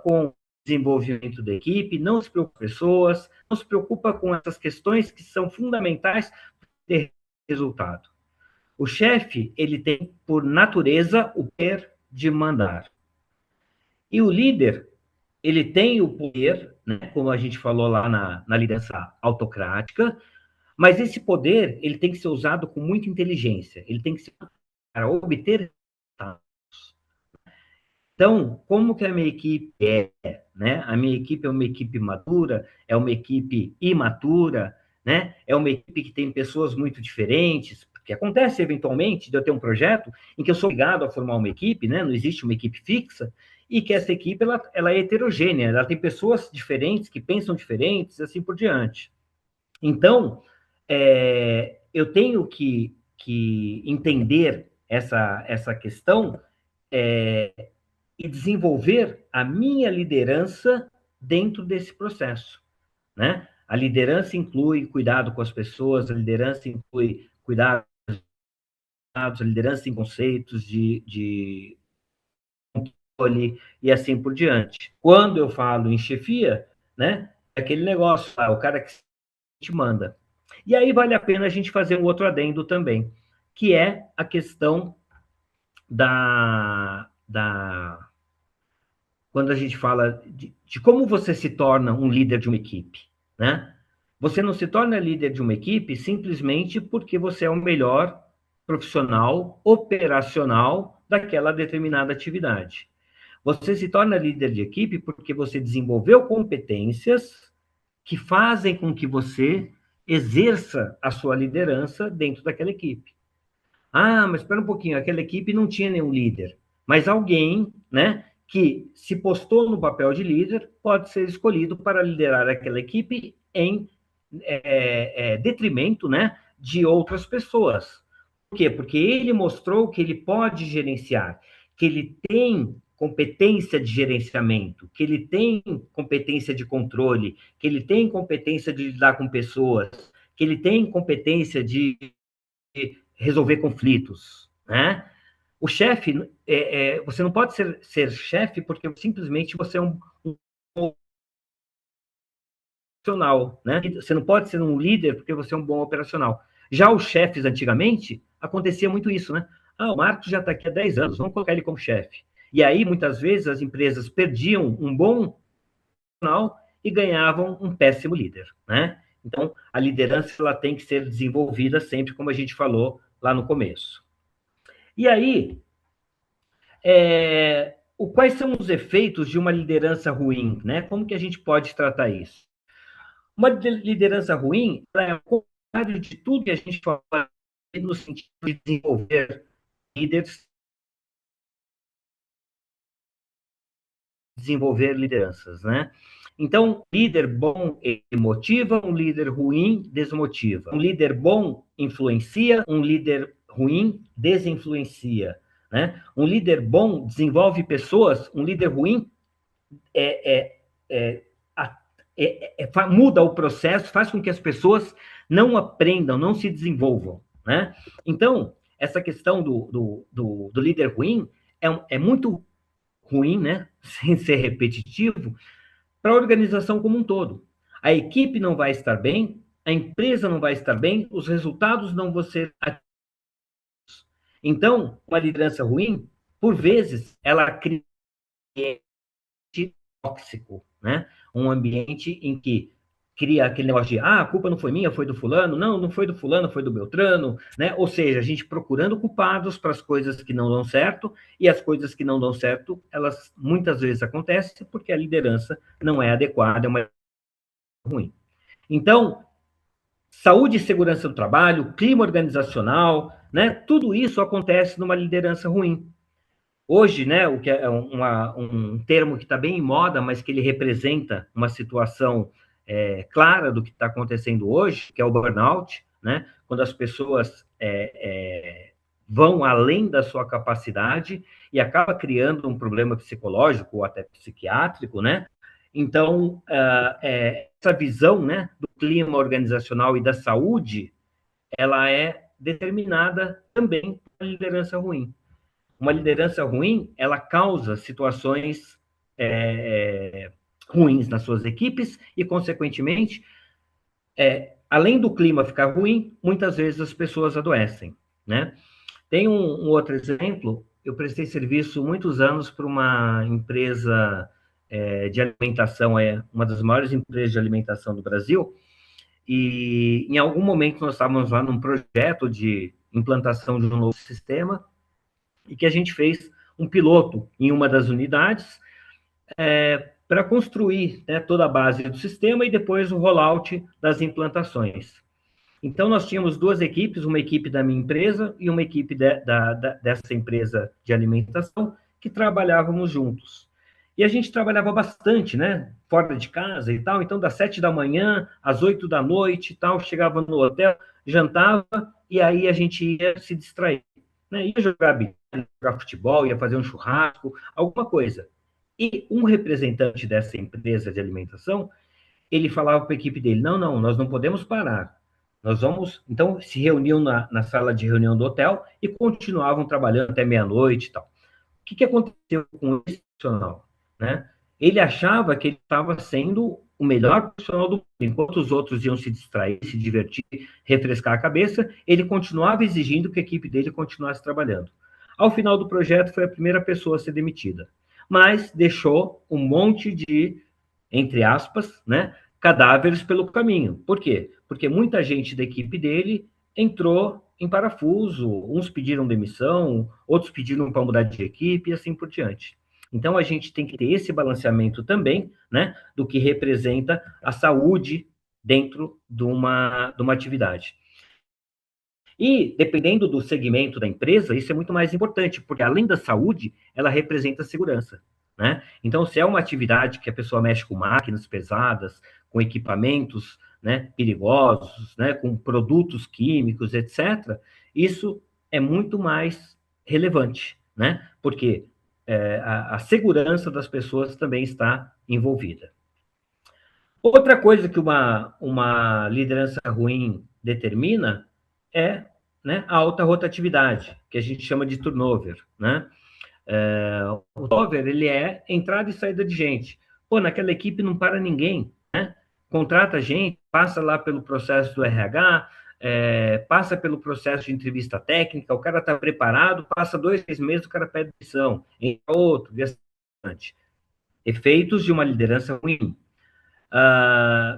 com o desenvolvimento da equipe, não se preocupa com pessoas, não se preocupa com essas questões que são fundamentais para ter resultado. O chefe, ele tem, por natureza, o poder de mandar. E o líder, ele tem o poder, né, como a gente falou lá na liderança autocrática, mas esse poder, ele tem que ser usado com muita inteligência, ele tem que ser para obter resultados. Então, como que a minha equipe né? A minha equipe é uma equipe madura, é uma equipe imatura, né? É uma equipe que tem pessoas muito diferentes, porque acontece eventualmente de eu ter um projeto em que eu sou obrigado a formar uma equipe, né? Não existe uma equipe fixa, e que essa equipe ela é heterogênea, ela tem pessoas diferentes, que pensam diferentes, assim por diante. Então, eu tenho que entender essa questão e desenvolver a minha liderança dentro desse processo, né? A liderança inclui cuidado com as pessoas, a liderança inclui cuidado com os dados, a liderança em conceitos de controle e assim por diante. Quando eu falo em chefia, né, é aquele negócio, o cara que te manda. E aí vale a pena a gente fazer um outro adendo também, que é a questão da quando a gente fala de como você se torna um líder de uma equipe, né? Você não se torna líder de uma equipe simplesmente porque você é o melhor profissional operacional daquela determinada atividade. Você se torna líder de equipe porque você desenvolveu competências que fazem com que você exerça a sua liderança dentro daquela equipe. Ah, mas espera um pouquinho, aquela equipe não tinha nenhum líder, mas alguém, né, que se postou no papel de líder pode ser escolhido para liderar aquela equipe em detrimento, né, de outras pessoas. Por quê? Porque ele mostrou que ele pode gerenciar, que ele tem competência de gerenciamento, que ele tem competência de controle, que ele tem competência de lidar com pessoas, que ele tem competência de resolver conflitos, né? O chefe, você não pode ser chefe porque simplesmente você é um operacional, né? Você não pode ser um líder porque você é um bom operacional. Já os chefes, antigamente, acontecia muito isso, né? Ah, o Marcos já está aqui há 10 anos, vamos colocar ele como chefe. E aí, muitas vezes, as empresas perdiam um bom profissional e ganhavam um péssimo líder, né? Então, a liderança ela tem que ser desenvolvida sempre, como a gente falou lá no começo. E aí, quais são os efeitos de uma liderança ruim, né? Como que a gente pode tratar isso? Uma liderança ruim é o contrário de tudo que a gente fala no sentido de desenvolver líderes, desenvolver lideranças, né? Então, líder bom motiva, um líder ruim desmotiva. Um líder bom influencia, um líder ruim desinfluencia, né? Um líder bom desenvolve pessoas, um líder ruim é, é, muda o processo, faz com que as pessoas não aprendam, não se desenvolvam, né? Então, essa questão do líder ruim é muito ruim, né? Sem ser repetitivo, para a organização como um todo. A equipe não vai estar bem, a empresa não vai estar bem, os resultados não vão ser ativos. Então, uma liderança ruim, por vezes, ela cria tóxico, né? Um ambiente em que cria aquele negócio de a culpa não foi minha, foi do fulano, não foi do fulano, foi do Beltrano, né? Ou seja, a gente procurando culpados para as coisas que não dão certo, e as coisas que não dão certo, elas muitas vezes acontecem porque a liderança não é adequada, é uma ruim. Então, saúde e segurança do trabalho, clima organizacional, né? Tudo isso acontece numa liderança ruim. Hoje, né, o que é um termo que está bem em moda, mas que ele representa uma situação clara do que está acontecendo hoje, que é o burnout, né, quando as pessoas vão além da sua capacidade e acaba criando um problema psicológico ou até psiquiátrico, né? Então, essa visão, né, do clima organizacional e da saúde, ela é determinada também pela liderança ruim. Uma liderança ruim, ela causa situações ruins nas suas equipes e, consequentemente, além do clima ficar ruim, muitas vezes as pessoas adoecem, né? Tem um outro exemplo, eu prestei serviço muitos anos para uma empresa de alimentação, uma das maiores empresas de alimentação do Brasil, e em algum momento nós estávamos lá num projeto de implantação de um novo sistema, e que a gente fez um piloto em uma das unidades, para construir, né, toda a base do sistema e depois o rollout das implantações. Então, nós tínhamos duas equipes, uma equipe da minha empresa e uma equipe dessa empresa de alimentação, que trabalhávamos juntos. E a gente trabalhava bastante, né? Fora de casa e tal. Então, das 7 da manhã às 8 da noite e tal, chegava no hotel, jantava, e aí a gente ia se distrair. Né? Ia jogar bilhar, jogar futebol, ia fazer um churrasco, alguma coisa. E um representante dessa empresa de alimentação, ele falava para a equipe dele, não, nós não podemos parar. Nós vamos... Então, se reuniam na sala de reunião do hotel e continuavam trabalhando até meia-noite e tal. O que aconteceu com esse profissional? Né? Ele achava que ele estava sendo o melhor profissional do mundo. Enquanto os outros iam se distrair, se divertir, refrescar a cabeça, ele continuava exigindo que a equipe dele continuasse trabalhando. Ao final do projeto, foi a primeira pessoa a ser demitida. Mas deixou um monte de, entre aspas, né, cadáveres pelo caminho. Por quê? Porque muita gente da equipe dele entrou em parafuso, uns pediram demissão, outros pediram para mudar de equipe e assim por diante. Então, a gente tem que ter esse balanceamento também, né, do que representa a saúde dentro de uma atividade. E, dependendo do segmento da empresa, isso é muito mais importante, porque além da saúde, ela representa a segurança. Né? Então, se é uma atividade que a pessoa mexe com máquinas pesadas, com equipamentos, né, perigosos, né, com produtos químicos, etc., isso é muito mais relevante, né? Porque a segurança das pessoas também está envolvida. Outra coisa que uma liderança ruim determina é, né, a alta rotatividade, que a gente chama de turnover. Né? O turnover, ele é entrada e saída de gente. Pô, naquela equipe não para ninguém, né? Contrata gente, passa lá pelo processo do RH, passa pelo processo de entrevista técnica, o cara está preparado, passa 2, 3 meses, o cara pede demissão, entra outro, e assim. Efeitos de uma liderança ruim.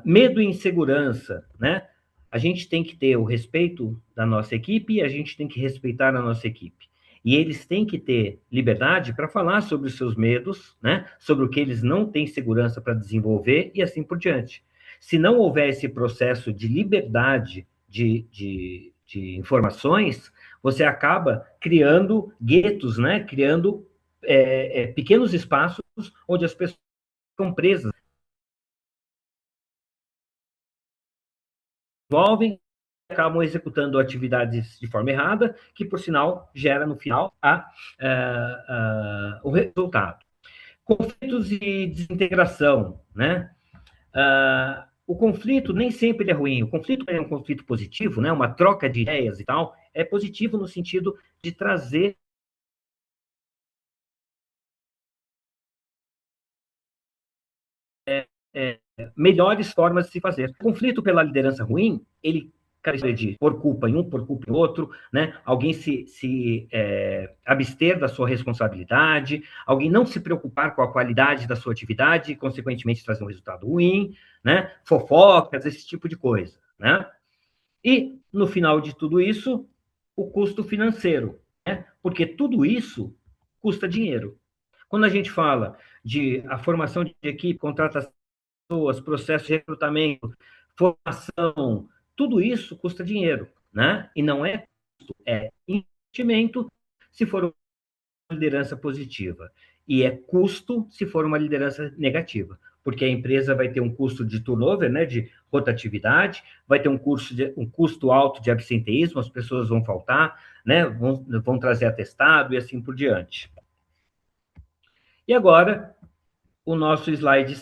Medo e insegurança, né? A gente tem que ter o respeito da nossa equipe e a gente tem que respeitar a nossa equipe. E eles têm que ter liberdade para falar sobre os seus medos, né? Sobre o que eles não têm segurança para desenvolver e assim por diante. Se não houver esse processo de liberdade de informações, você acaba criando guetos, né? Criando pequenos espaços onde as pessoas ficam presas, envolvem, acabam executando atividades de forma errada, que, por sinal, gera, no final, o resultado. Conflitos e desintegração, né? O conflito nem sempre é ruim. O conflito é um conflito positivo, né? Uma troca de ideias e tal, é positivo no sentido de trazer melhores formas de se fazer. O conflito pela liderança ruim, ele de por culpa em um, por culpa em outro, né? Alguém se abster da sua responsabilidade, alguém não se preocupar com a qualidade da sua atividade e, consequentemente, trazer um resultado ruim, né? Fofocas, esse tipo de coisa, né? E, no final de tudo isso, o custo financeiro, né? Porque tudo isso custa dinheiro. Quando a gente fala de a formação de equipe, contratação, processo de recrutamento, formação, tudo isso custa dinheiro, né? E não é custo, é investimento se for uma liderança positiva. E é custo se for uma liderança negativa. Porque a empresa vai ter um custo de turnover, né, de rotatividade, vai ter um custo alto de absenteísmo, as pessoas vão faltar, né, vão trazer atestado e assim por diante. E agora, o nosso slide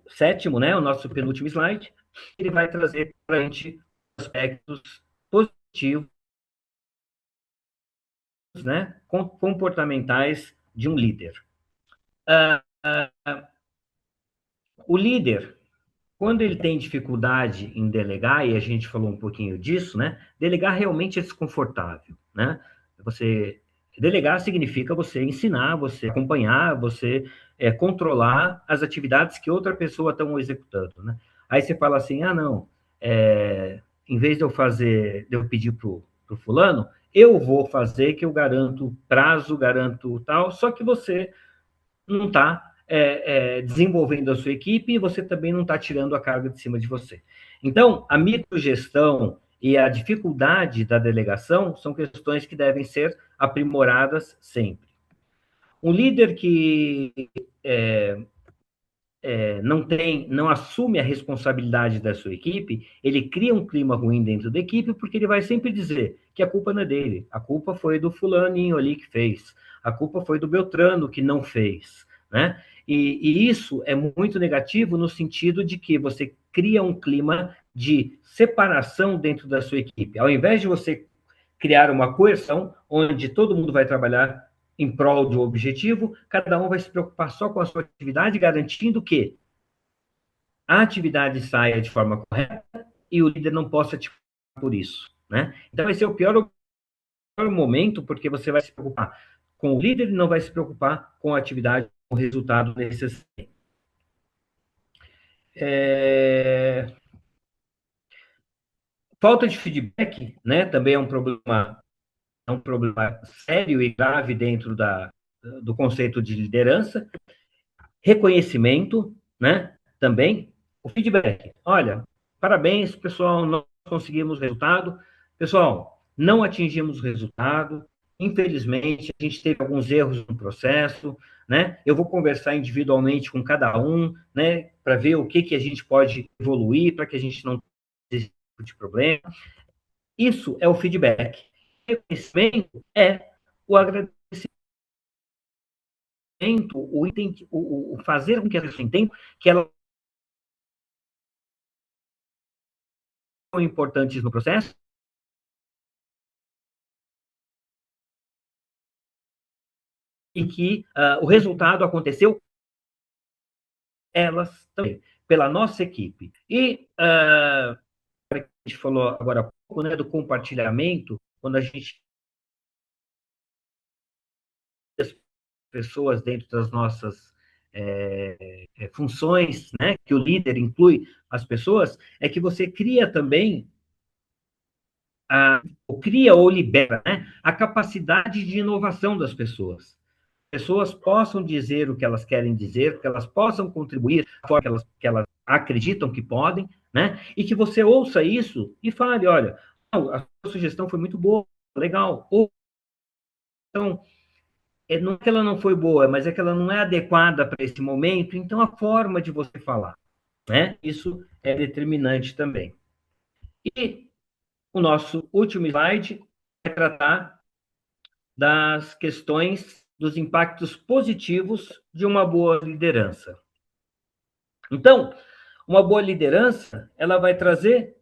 sétimo, né, o nosso penúltimo slide, ele vai trazer para a gente aspectos positivos, né, comportamentais de um líder. O líder, quando ele tem dificuldade em delegar, e a gente falou um pouquinho disso, né, delegar realmente é desconfortável, né? Delegar significa você ensinar, você acompanhar, você controlar as atividades que outra pessoa está executando, né? Aí você fala assim, não, em vez de eu pedir para o fulano, eu vou fazer que eu garanto prazo, garanto tal, só que você não está desenvolvendo a sua equipe e você também não está tirando a carga de cima de você. Então, a microgestão e a dificuldade da delegação são questões que devem ser aprimoradas sempre. Um líder que não assume a responsabilidade da sua equipe, ele cria um clima ruim dentro da equipe, porque ele vai sempre dizer que a culpa não é dele, a culpa foi do fulaninho ali que fez, a culpa foi do Beltrano que não fez, né? E isso é muito negativo no sentido de que você cria um clima de separação dentro da sua equipe. Ao invés de você criar uma coerção, onde todo mundo vai trabalhar em prol de um objetivo, cada um vai se preocupar só com a sua atividade, garantindo que a atividade saia de forma correta e o líder não possa te por isso, né? Então vai ser o pior momento, porque você vai se preocupar com o líder e não vai se preocupar com a atividade, com o resultado necessário. Falta de feedback, né? Também é um problema sério e grave dentro do conceito de liderança. Reconhecimento, né? Também o feedback. Olha, parabéns, pessoal, nós conseguimos resultado. Pessoal, não atingimos o resultado. Infelizmente, a gente teve alguns erros no processo, né? Eu vou conversar individualmente com cada um, né? Para ver o que a gente pode evoluir, para que a gente não tenha esse tipo de problema. Isso é o feedback. Reconhecimento é o agradecimento, o fazer com que a pessoa entenda que elas são importantes no processo e que o resultado aconteceu elas também, pela nossa equipe. E a gente falou agora há pouco, né, do compartilhamento, quando a gente as pessoas dentro das nossas funções, né, que o líder inclui as pessoas, é que você cria também cria ou libera, né, a capacidade de inovação das pessoas. Pessoas possam dizer o que elas querem dizer, que elas possam contribuir da forma que elas acreditam que podem, né? E que você ouça isso e fale, olha, a sua sugestão foi muito boa, legal. Ou então, não é que ela não foi boa, mas é que ela não é adequada para esse momento, então a forma de você falar, né? Isso é determinante também. E o nosso último slide é tratar das questões dos impactos positivos de uma boa liderança. Então, uma boa liderança, ela vai trazer,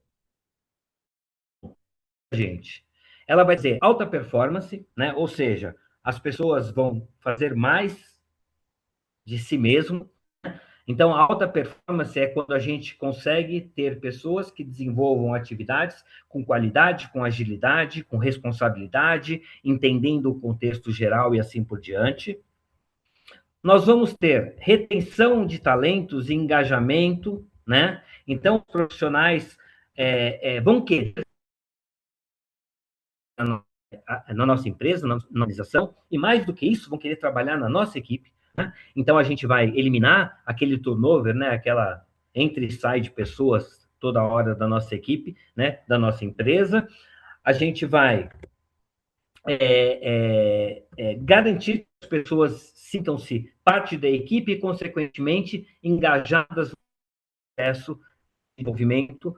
gente, ela vai ter alta performance, né? Ou seja, as pessoas vão fazer mais de si mesmo. Então, a alta performance é quando a gente consegue ter pessoas que desenvolvam atividades com qualidade, com agilidade, com responsabilidade, entendendo o contexto geral e assim por diante. Nós vamos ter retenção de talentos e engajamento, né? Então, os profissionais vão querer na nossa empresa, na organização, e mais do que isso, vão querer trabalhar na nossa equipe. Né? Então, a gente vai eliminar aquele turnover, né? Aquela entra e sai de pessoas toda hora da nossa equipe, né? Da nossa empresa. A gente vai garantir que as pessoas sintam-se parte da equipe e, consequentemente, engajadas no processo de desenvolvimento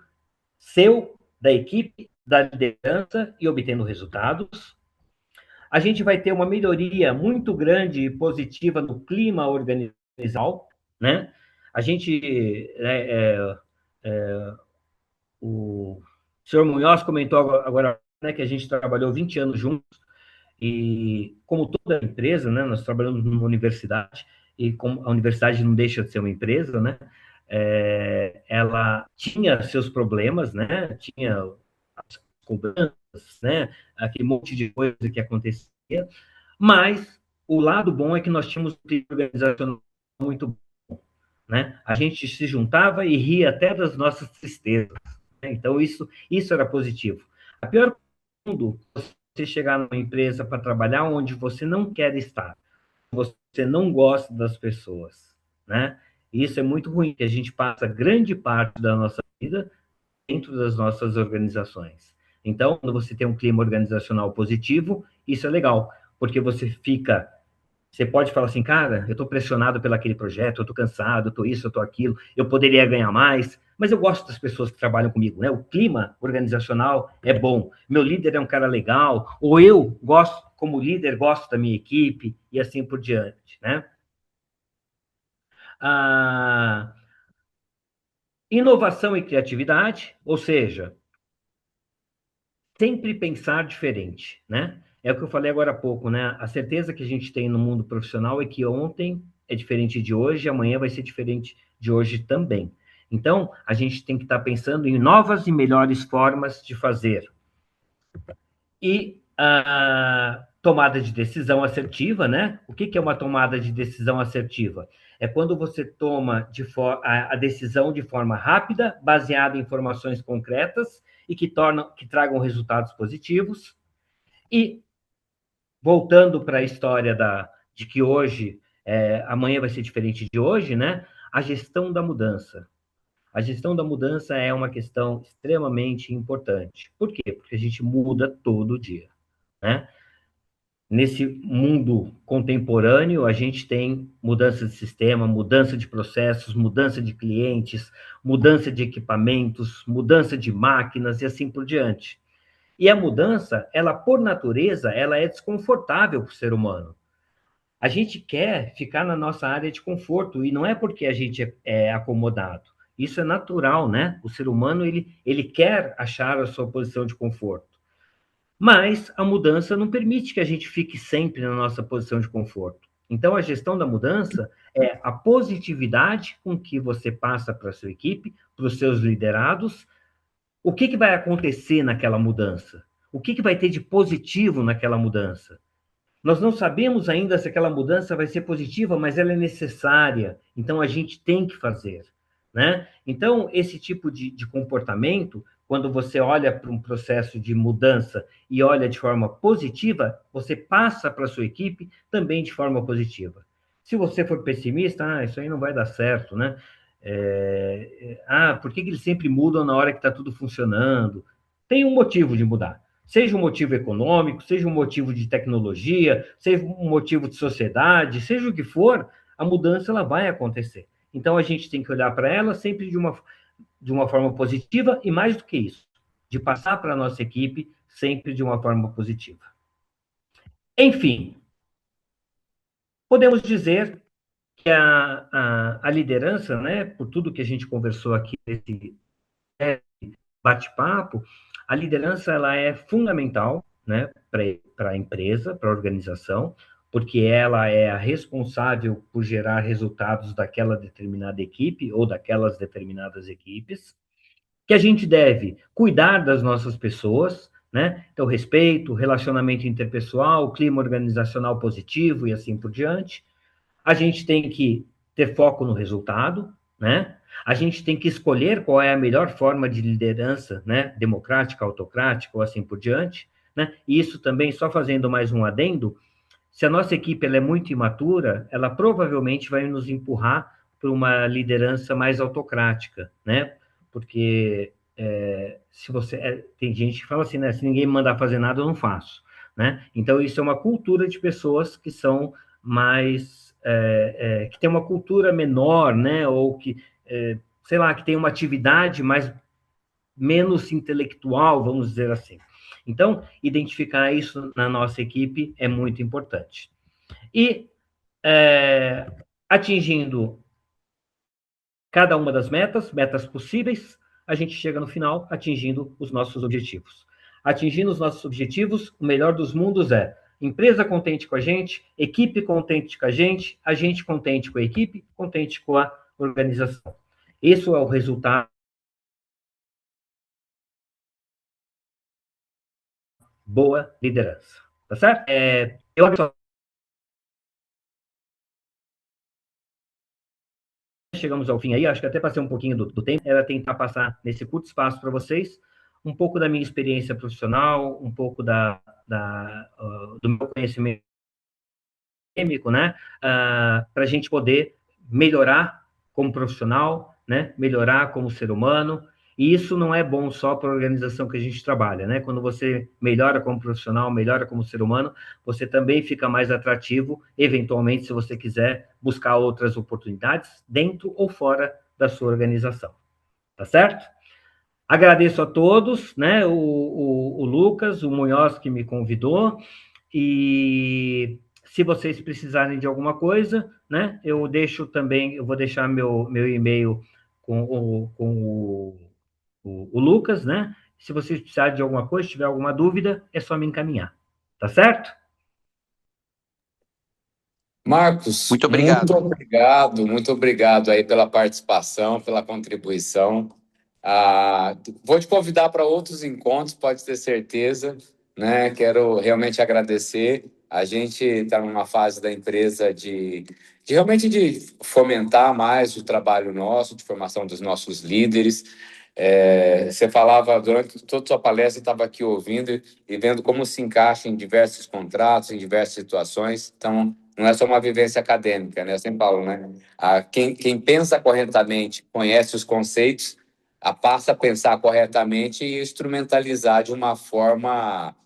seu, da equipe, da liderança e obtendo resultados. A gente vai ter uma melhoria muito grande e positiva no clima organizacional, né? A gente, o senhor Munhoz comentou agora, né, que a gente trabalhou 20 anos juntos, e como toda empresa, né, nós trabalhamos numa universidade, e como a universidade não deixa de ser uma empresa, né, ela tinha seus problemas, né, tinha as cobranças, né, aquele monte de coisa que acontecia, mas o lado bom é que nós tínhamos um clima organizacional muito bom, né, a gente se juntava e ria até das nossas tristezas, né? Então isso era positivo. A pior coisa você chegar numa empresa para trabalhar onde você não quer estar, você não gosta das pessoas, né? E isso é muito ruim, que a gente passa grande parte da nossa vida dentro das nossas organizações. Então, quando você tem um clima organizacional positivo, isso é legal, porque você pode falar assim, cara, eu estou pressionado pelo aquele projeto, eu estou cansado, eu estou isso, eu estou aquilo, eu poderia ganhar mais, mas eu gosto das pessoas que trabalham comigo, né? O clima organizacional é bom, meu líder é um cara legal, ou eu gosto, como líder, gosto da minha equipe, e assim por diante, né? A inovação e criatividade, ou seja, sempre pensar diferente, né? É o que eu falei agora há pouco, né? A certeza que a gente tem no mundo profissional é que ontem é diferente de hoje, amanhã vai ser diferente de hoje também. Então, a gente tem que estar pensando em novas e melhores formas de fazer. E a tomada de decisão assertiva, né? O que é uma tomada de decisão assertiva? É quando você toma a decisão de forma rápida, baseada em informações concretas e que tragam resultados positivos. E voltando para a história de que hoje, amanhã vai ser diferente de hoje, né? A gestão da mudança. A gestão da mudança é uma questão extremamente importante. Por quê? Porque a gente muda todo dia, né? Nesse mundo contemporâneo, a gente tem mudança de sistema, mudança de processos, mudança de clientes, mudança de equipamentos, mudança de máquinas e assim por diante. E a mudança, ela por natureza, ela é desconfortável para o ser humano. A gente quer ficar na nossa área de conforto e não é porque a gente é acomodado. Isso é natural, né? O ser humano, ele quer achar a sua posição de conforto. Mas a mudança não permite que a gente fique sempre na nossa posição de conforto. Então, a gestão da mudança é a positividade com que você passa para a sua equipe, para os seus liderados. O que vai acontecer naquela mudança? O que vai ter de positivo naquela mudança? Nós não sabemos ainda se aquela mudança vai ser positiva, mas ela é necessária, então a gente tem que fazer, né? Então, esse tipo de comportamento, quando você olha para um processo de mudança e olha de forma positiva, você passa para a sua equipe também de forma positiva. Se você for pessimista, isso aí não vai dar certo, né? Por que eles sempre mudam na hora que está tudo funcionando? Tem um motivo de mudar. Seja um motivo econômico, seja um motivo de tecnologia, seja um motivo de sociedade, seja o que for, a mudança ela vai acontecer. Então a gente tem que olhar para ela sempre de uma forma positiva e mais do que isso, de passar para a nossa equipe sempre de uma forma positiva. Enfim, podemos dizer que a liderança, né, por tudo que a gente conversou aqui nesse bate-papo, a liderança ela é fundamental, né, para a empresa, para a organização, porque ela é a responsável por gerar resultados daquela determinada equipe ou daquelas determinadas equipes, que a gente deve cuidar das nossas pessoas, né? Então, respeito, relacionamento interpessoal, clima organizacional positivo e assim por diante. A gente tem que ter foco no resultado, né? A gente tem que escolher qual é a melhor forma de liderança, né? Democrática, autocrática ou assim por diante, né? E isso também, só fazendo mais um adendo, se a nossa equipe ela é muito imatura, ela provavelmente vai nos empurrar para uma liderança mais autocrática, né? Porque se você tem gente que fala assim, né? Se ninguém me mandar fazer nada, eu não faço, né? Então isso é uma cultura de pessoas que são mais que tem uma cultura menor, né? Ou que sei lá, que tem uma atividade mais menos intelectual, vamos dizer assim. Então, identificar isso na nossa equipe é muito importante. E atingindo cada uma das metas possíveis, a gente chega no final atingindo os nossos objetivos. Atingindo os nossos objetivos, o melhor dos mundos é empresa contente com a gente, equipe contente com a gente contente com a equipe, contente com a organização. Esse é o resultado. Boa liderança. Tá certo? Eu chegamos ao fim aí, acho que até passei um pouquinho do tempo, era tentar passar nesse curto espaço para vocês um pouco da minha experiência profissional, um pouco do meu conhecimento acadêmico, né, para a gente poder melhorar como profissional, né? Melhorar como ser humano. E isso não é bom só para a organização que a gente trabalha, né? Quando você melhora como profissional, melhora como ser humano, você também fica mais atrativo, eventualmente, se você quiser buscar outras oportunidades dentro ou fora da sua organização. Tá certo? Agradeço a todos, né? O Lucas, o Munhoz que me convidou, e se vocês precisarem de alguma coisa, né? Eu deixo também, eu vou deixar meu e-mail com o Lucas, né? Se vocês precisarem de alguma coisa, tiver alguma dúvida, é só me encaminhar. Tá certo? Marcos, muito obrigado aí pela participação, pela contribuição. Vou te convidar para outros encontros, pode ter certeza, né? Quero realmente agradecer. A gente está numa fase da empresa de realmente de fomentar mais o trabalho nosso, de formação dos nossos líderes. Você falava durante toda a sua palestra, estava aqui ouvindo e vendo como se encaixa em diversos contratos, em diversas situações. Então, não é só uma vivência acadêmica, né? Eu sempre falo, né? Quem pensa corretamente, conhece os conceitos, passa a pensar corretamente e instrumentalizar de uma forma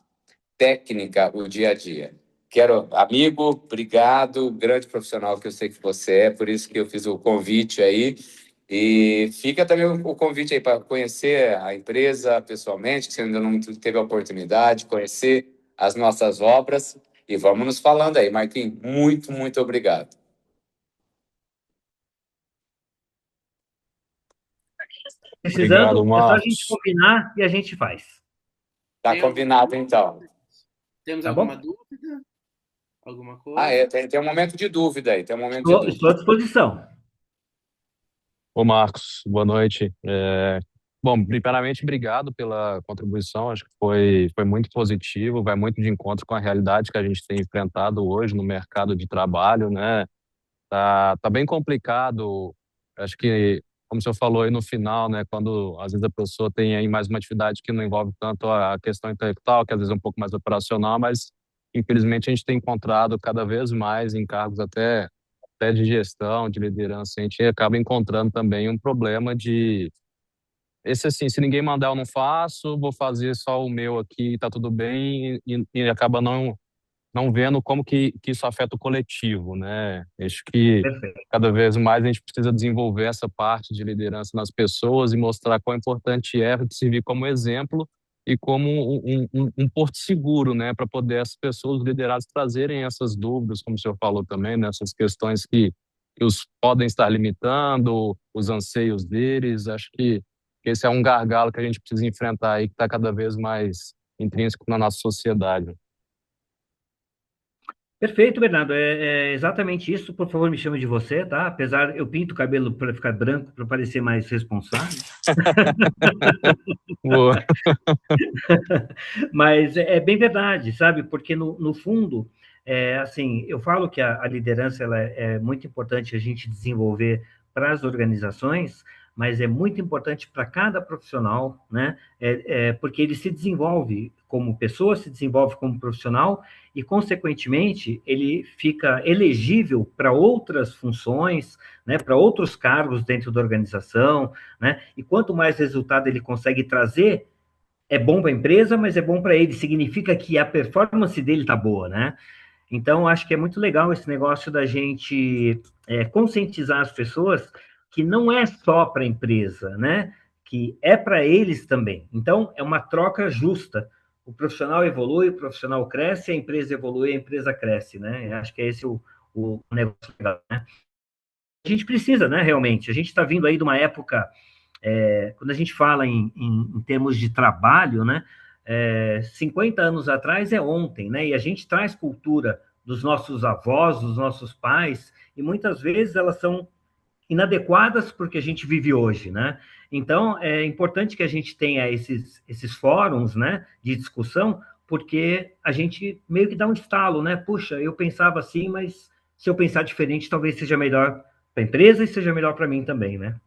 técnica o dia a dia. Amigo, obrigado, grande profissional que eu sei que você é, por isso que eu fiz o convite aí. E fica também o convite aí para conhecer a empresa pessoalmente, que você ainda não teve a oportunidade, conhecer as nossas obras. E vamos nos falando aí. Marquinhos, muito, muito obrigado. Precisando, Obrigado, é só a gente Marcos. combinar e a gente faz. Tá combinado, então. Temos Tá alguma bom? dúvida? Alguma coisa? Tem um momento de dúvida aí, tem um momento de Estou dúvida. à disposição. Ô, Marcos, boa noite. Bom, primeiramente, obrigado pela contribuição. Acho que foi muito positivo, vai muito de encontro com a realidade que a gente tem enfrentado hoje no mercado de trabalho, né? Tá bem complicado. Acho que, como o senhor falou aí no final, né? Quando às vezes a pessoa tem aí mais uma atividade que não envolve tanto a questão intelectual, que às vezes é um pouco mais operacional, mas infelizmente a gente tem encontrado cada vez mais em cargos até de gestão, de liderança, a gente acaba encontrando também um problema de esse assim, se ninguém mandar eu não faço, vou fazer só o meu aqui, tá tudo bem, e acaba não vendo como que isso afeta o coletivo, né? Acho que Perfeito. cada vez mais a gente precisa desenvolver essa parte de liderança nas pessoas e mostrar quão importante é servir como exemplo e como um porto seguro, né, para poder as pessoas, os liderados, trazerem essas dúvidas, como o senhor falou também, nessas questões que os podem estar limitando, os anseios deles. Acho que esse é um gargalo que a gente precisa enfrentar e que está cada vez mais intrínseco na nossa sociedade. Perfeito, Bernardo. É exatamente isso. Por favor, me chame de você, tá? Apesar, eu pinto o cabelo para ficar branco, para parecer mais responsável. Boa. Mas é bem verdade, sabe? Porque, no fundo, assim, eu falo que a liderança ela é muito importante a gente desenvolver para as organizações, mas é muito importante para cada profissional, né? Porque ele se desenvolve como pessoa, se desenvolve como profissional e, consequentemente, ele fica elegível para outras funções, né? Para outros cargos dentro da organização, né? E quanto mais resultado ele consegue trazer, é bom para a empresa, mas é bom para ele. Significa que a performance dele está boa, né? Então, acho que é muito legal esse negócio da gente conscientizar as pessoas que não é só para a empresa, né? Que é para eles também. Então, é uma troca justa. O profissional evolui, o profissional cresce, a empresa evolui, a empresa cresce, né? Acho que é esse o negócio legal, né? A gente precisa, né, realmente. A gente está vindo aí de uma época, quando a gente fala em termos de trabalho, né, 50 anos atrás é ontem, né, e a gente traz cultura dos nossos avós, dos nossos pais, e muitas vezes elas são inadequadas porque a gente vive hoje, né? Então, é importante que a gente tenha esses fóruns, né, de discussão, porque a gente meio que dá um estalo, né? Puxa, eu pensava assim, mas se eu pensar diferente, talvez seja melhor para a empresa e seja melhor para mim também, né?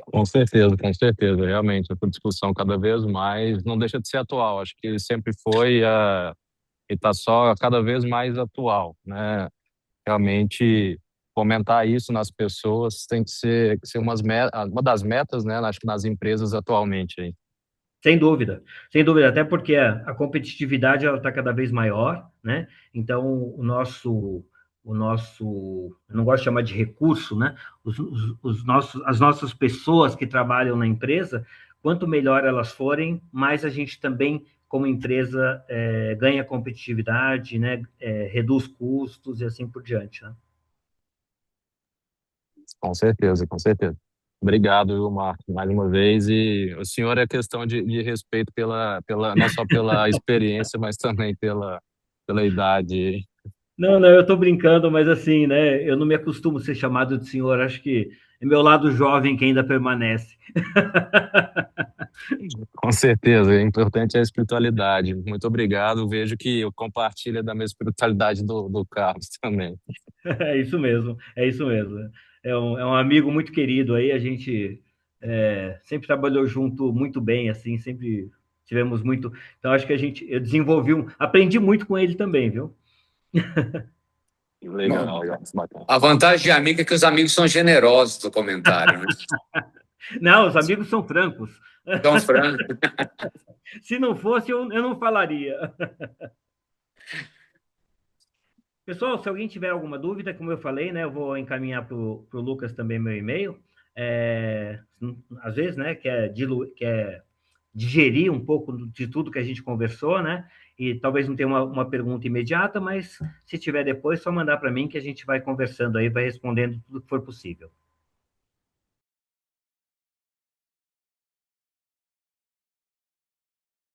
Com certeza, realmente, essa discussão cada vez mais não deixa de ser atual. Acho que sempre foi e está só cada vez mais atual, né? Realmente fomentar isso nas pessoas tem que ser uma das metas, né? Acho que nas empresas atualmente aí. Sem dúvida, até porque a competitividade ela está cada vez maior, né? Então eu não gosto de chamar de recurso, né? As nossas pessoas que trabalham na empresa, quanto melhor elas forem, mais a gente também, como empresa, ganha competitividade, né? Reduz custos e assim por diante, né? Com certeza, com certeza. Obrigado, viu, Marco, mais uma vez. E o senhor é questão de respeito não só pela experiência, mas também pela idade. Não, não, eu estou brincando, mas assim, né? Eu não me acostumo a ser chamado de senhor. Acho que é meu lado jovem que ainda permanece. Com certeza, o importante é a espiritualidade. Muito obrigado. Vejo que eu compartilho da mesma espiritualidade do Carlos também. É isso mesmo, é isso mesmo. É um amigo muito querido aí. A gente sempre trabalhou junto muito bem, assim, sempre tivemos muito. Então, acho que eu aprendi muito com ele também, viu? Legal, legal. Bacana. A vantagem de amigo é que os amigos são generosos do comentário, né? Não, os amigos são francos. Então, Franco. Se não fosse, eu não falaria. Pessoal, se alguém tiver alguma dúvida, como eu falei, né, eu vou encaminhar para o Lucas também meu e-mail. Às vezes, né, quer digerir um pouco de tudo que a gente conversou, né? E talvez não tenha uma pergunta imediata, mas se tiver depois, só mandar para mim que a gente vai conversando aí, vai respondendo tudo que for possível.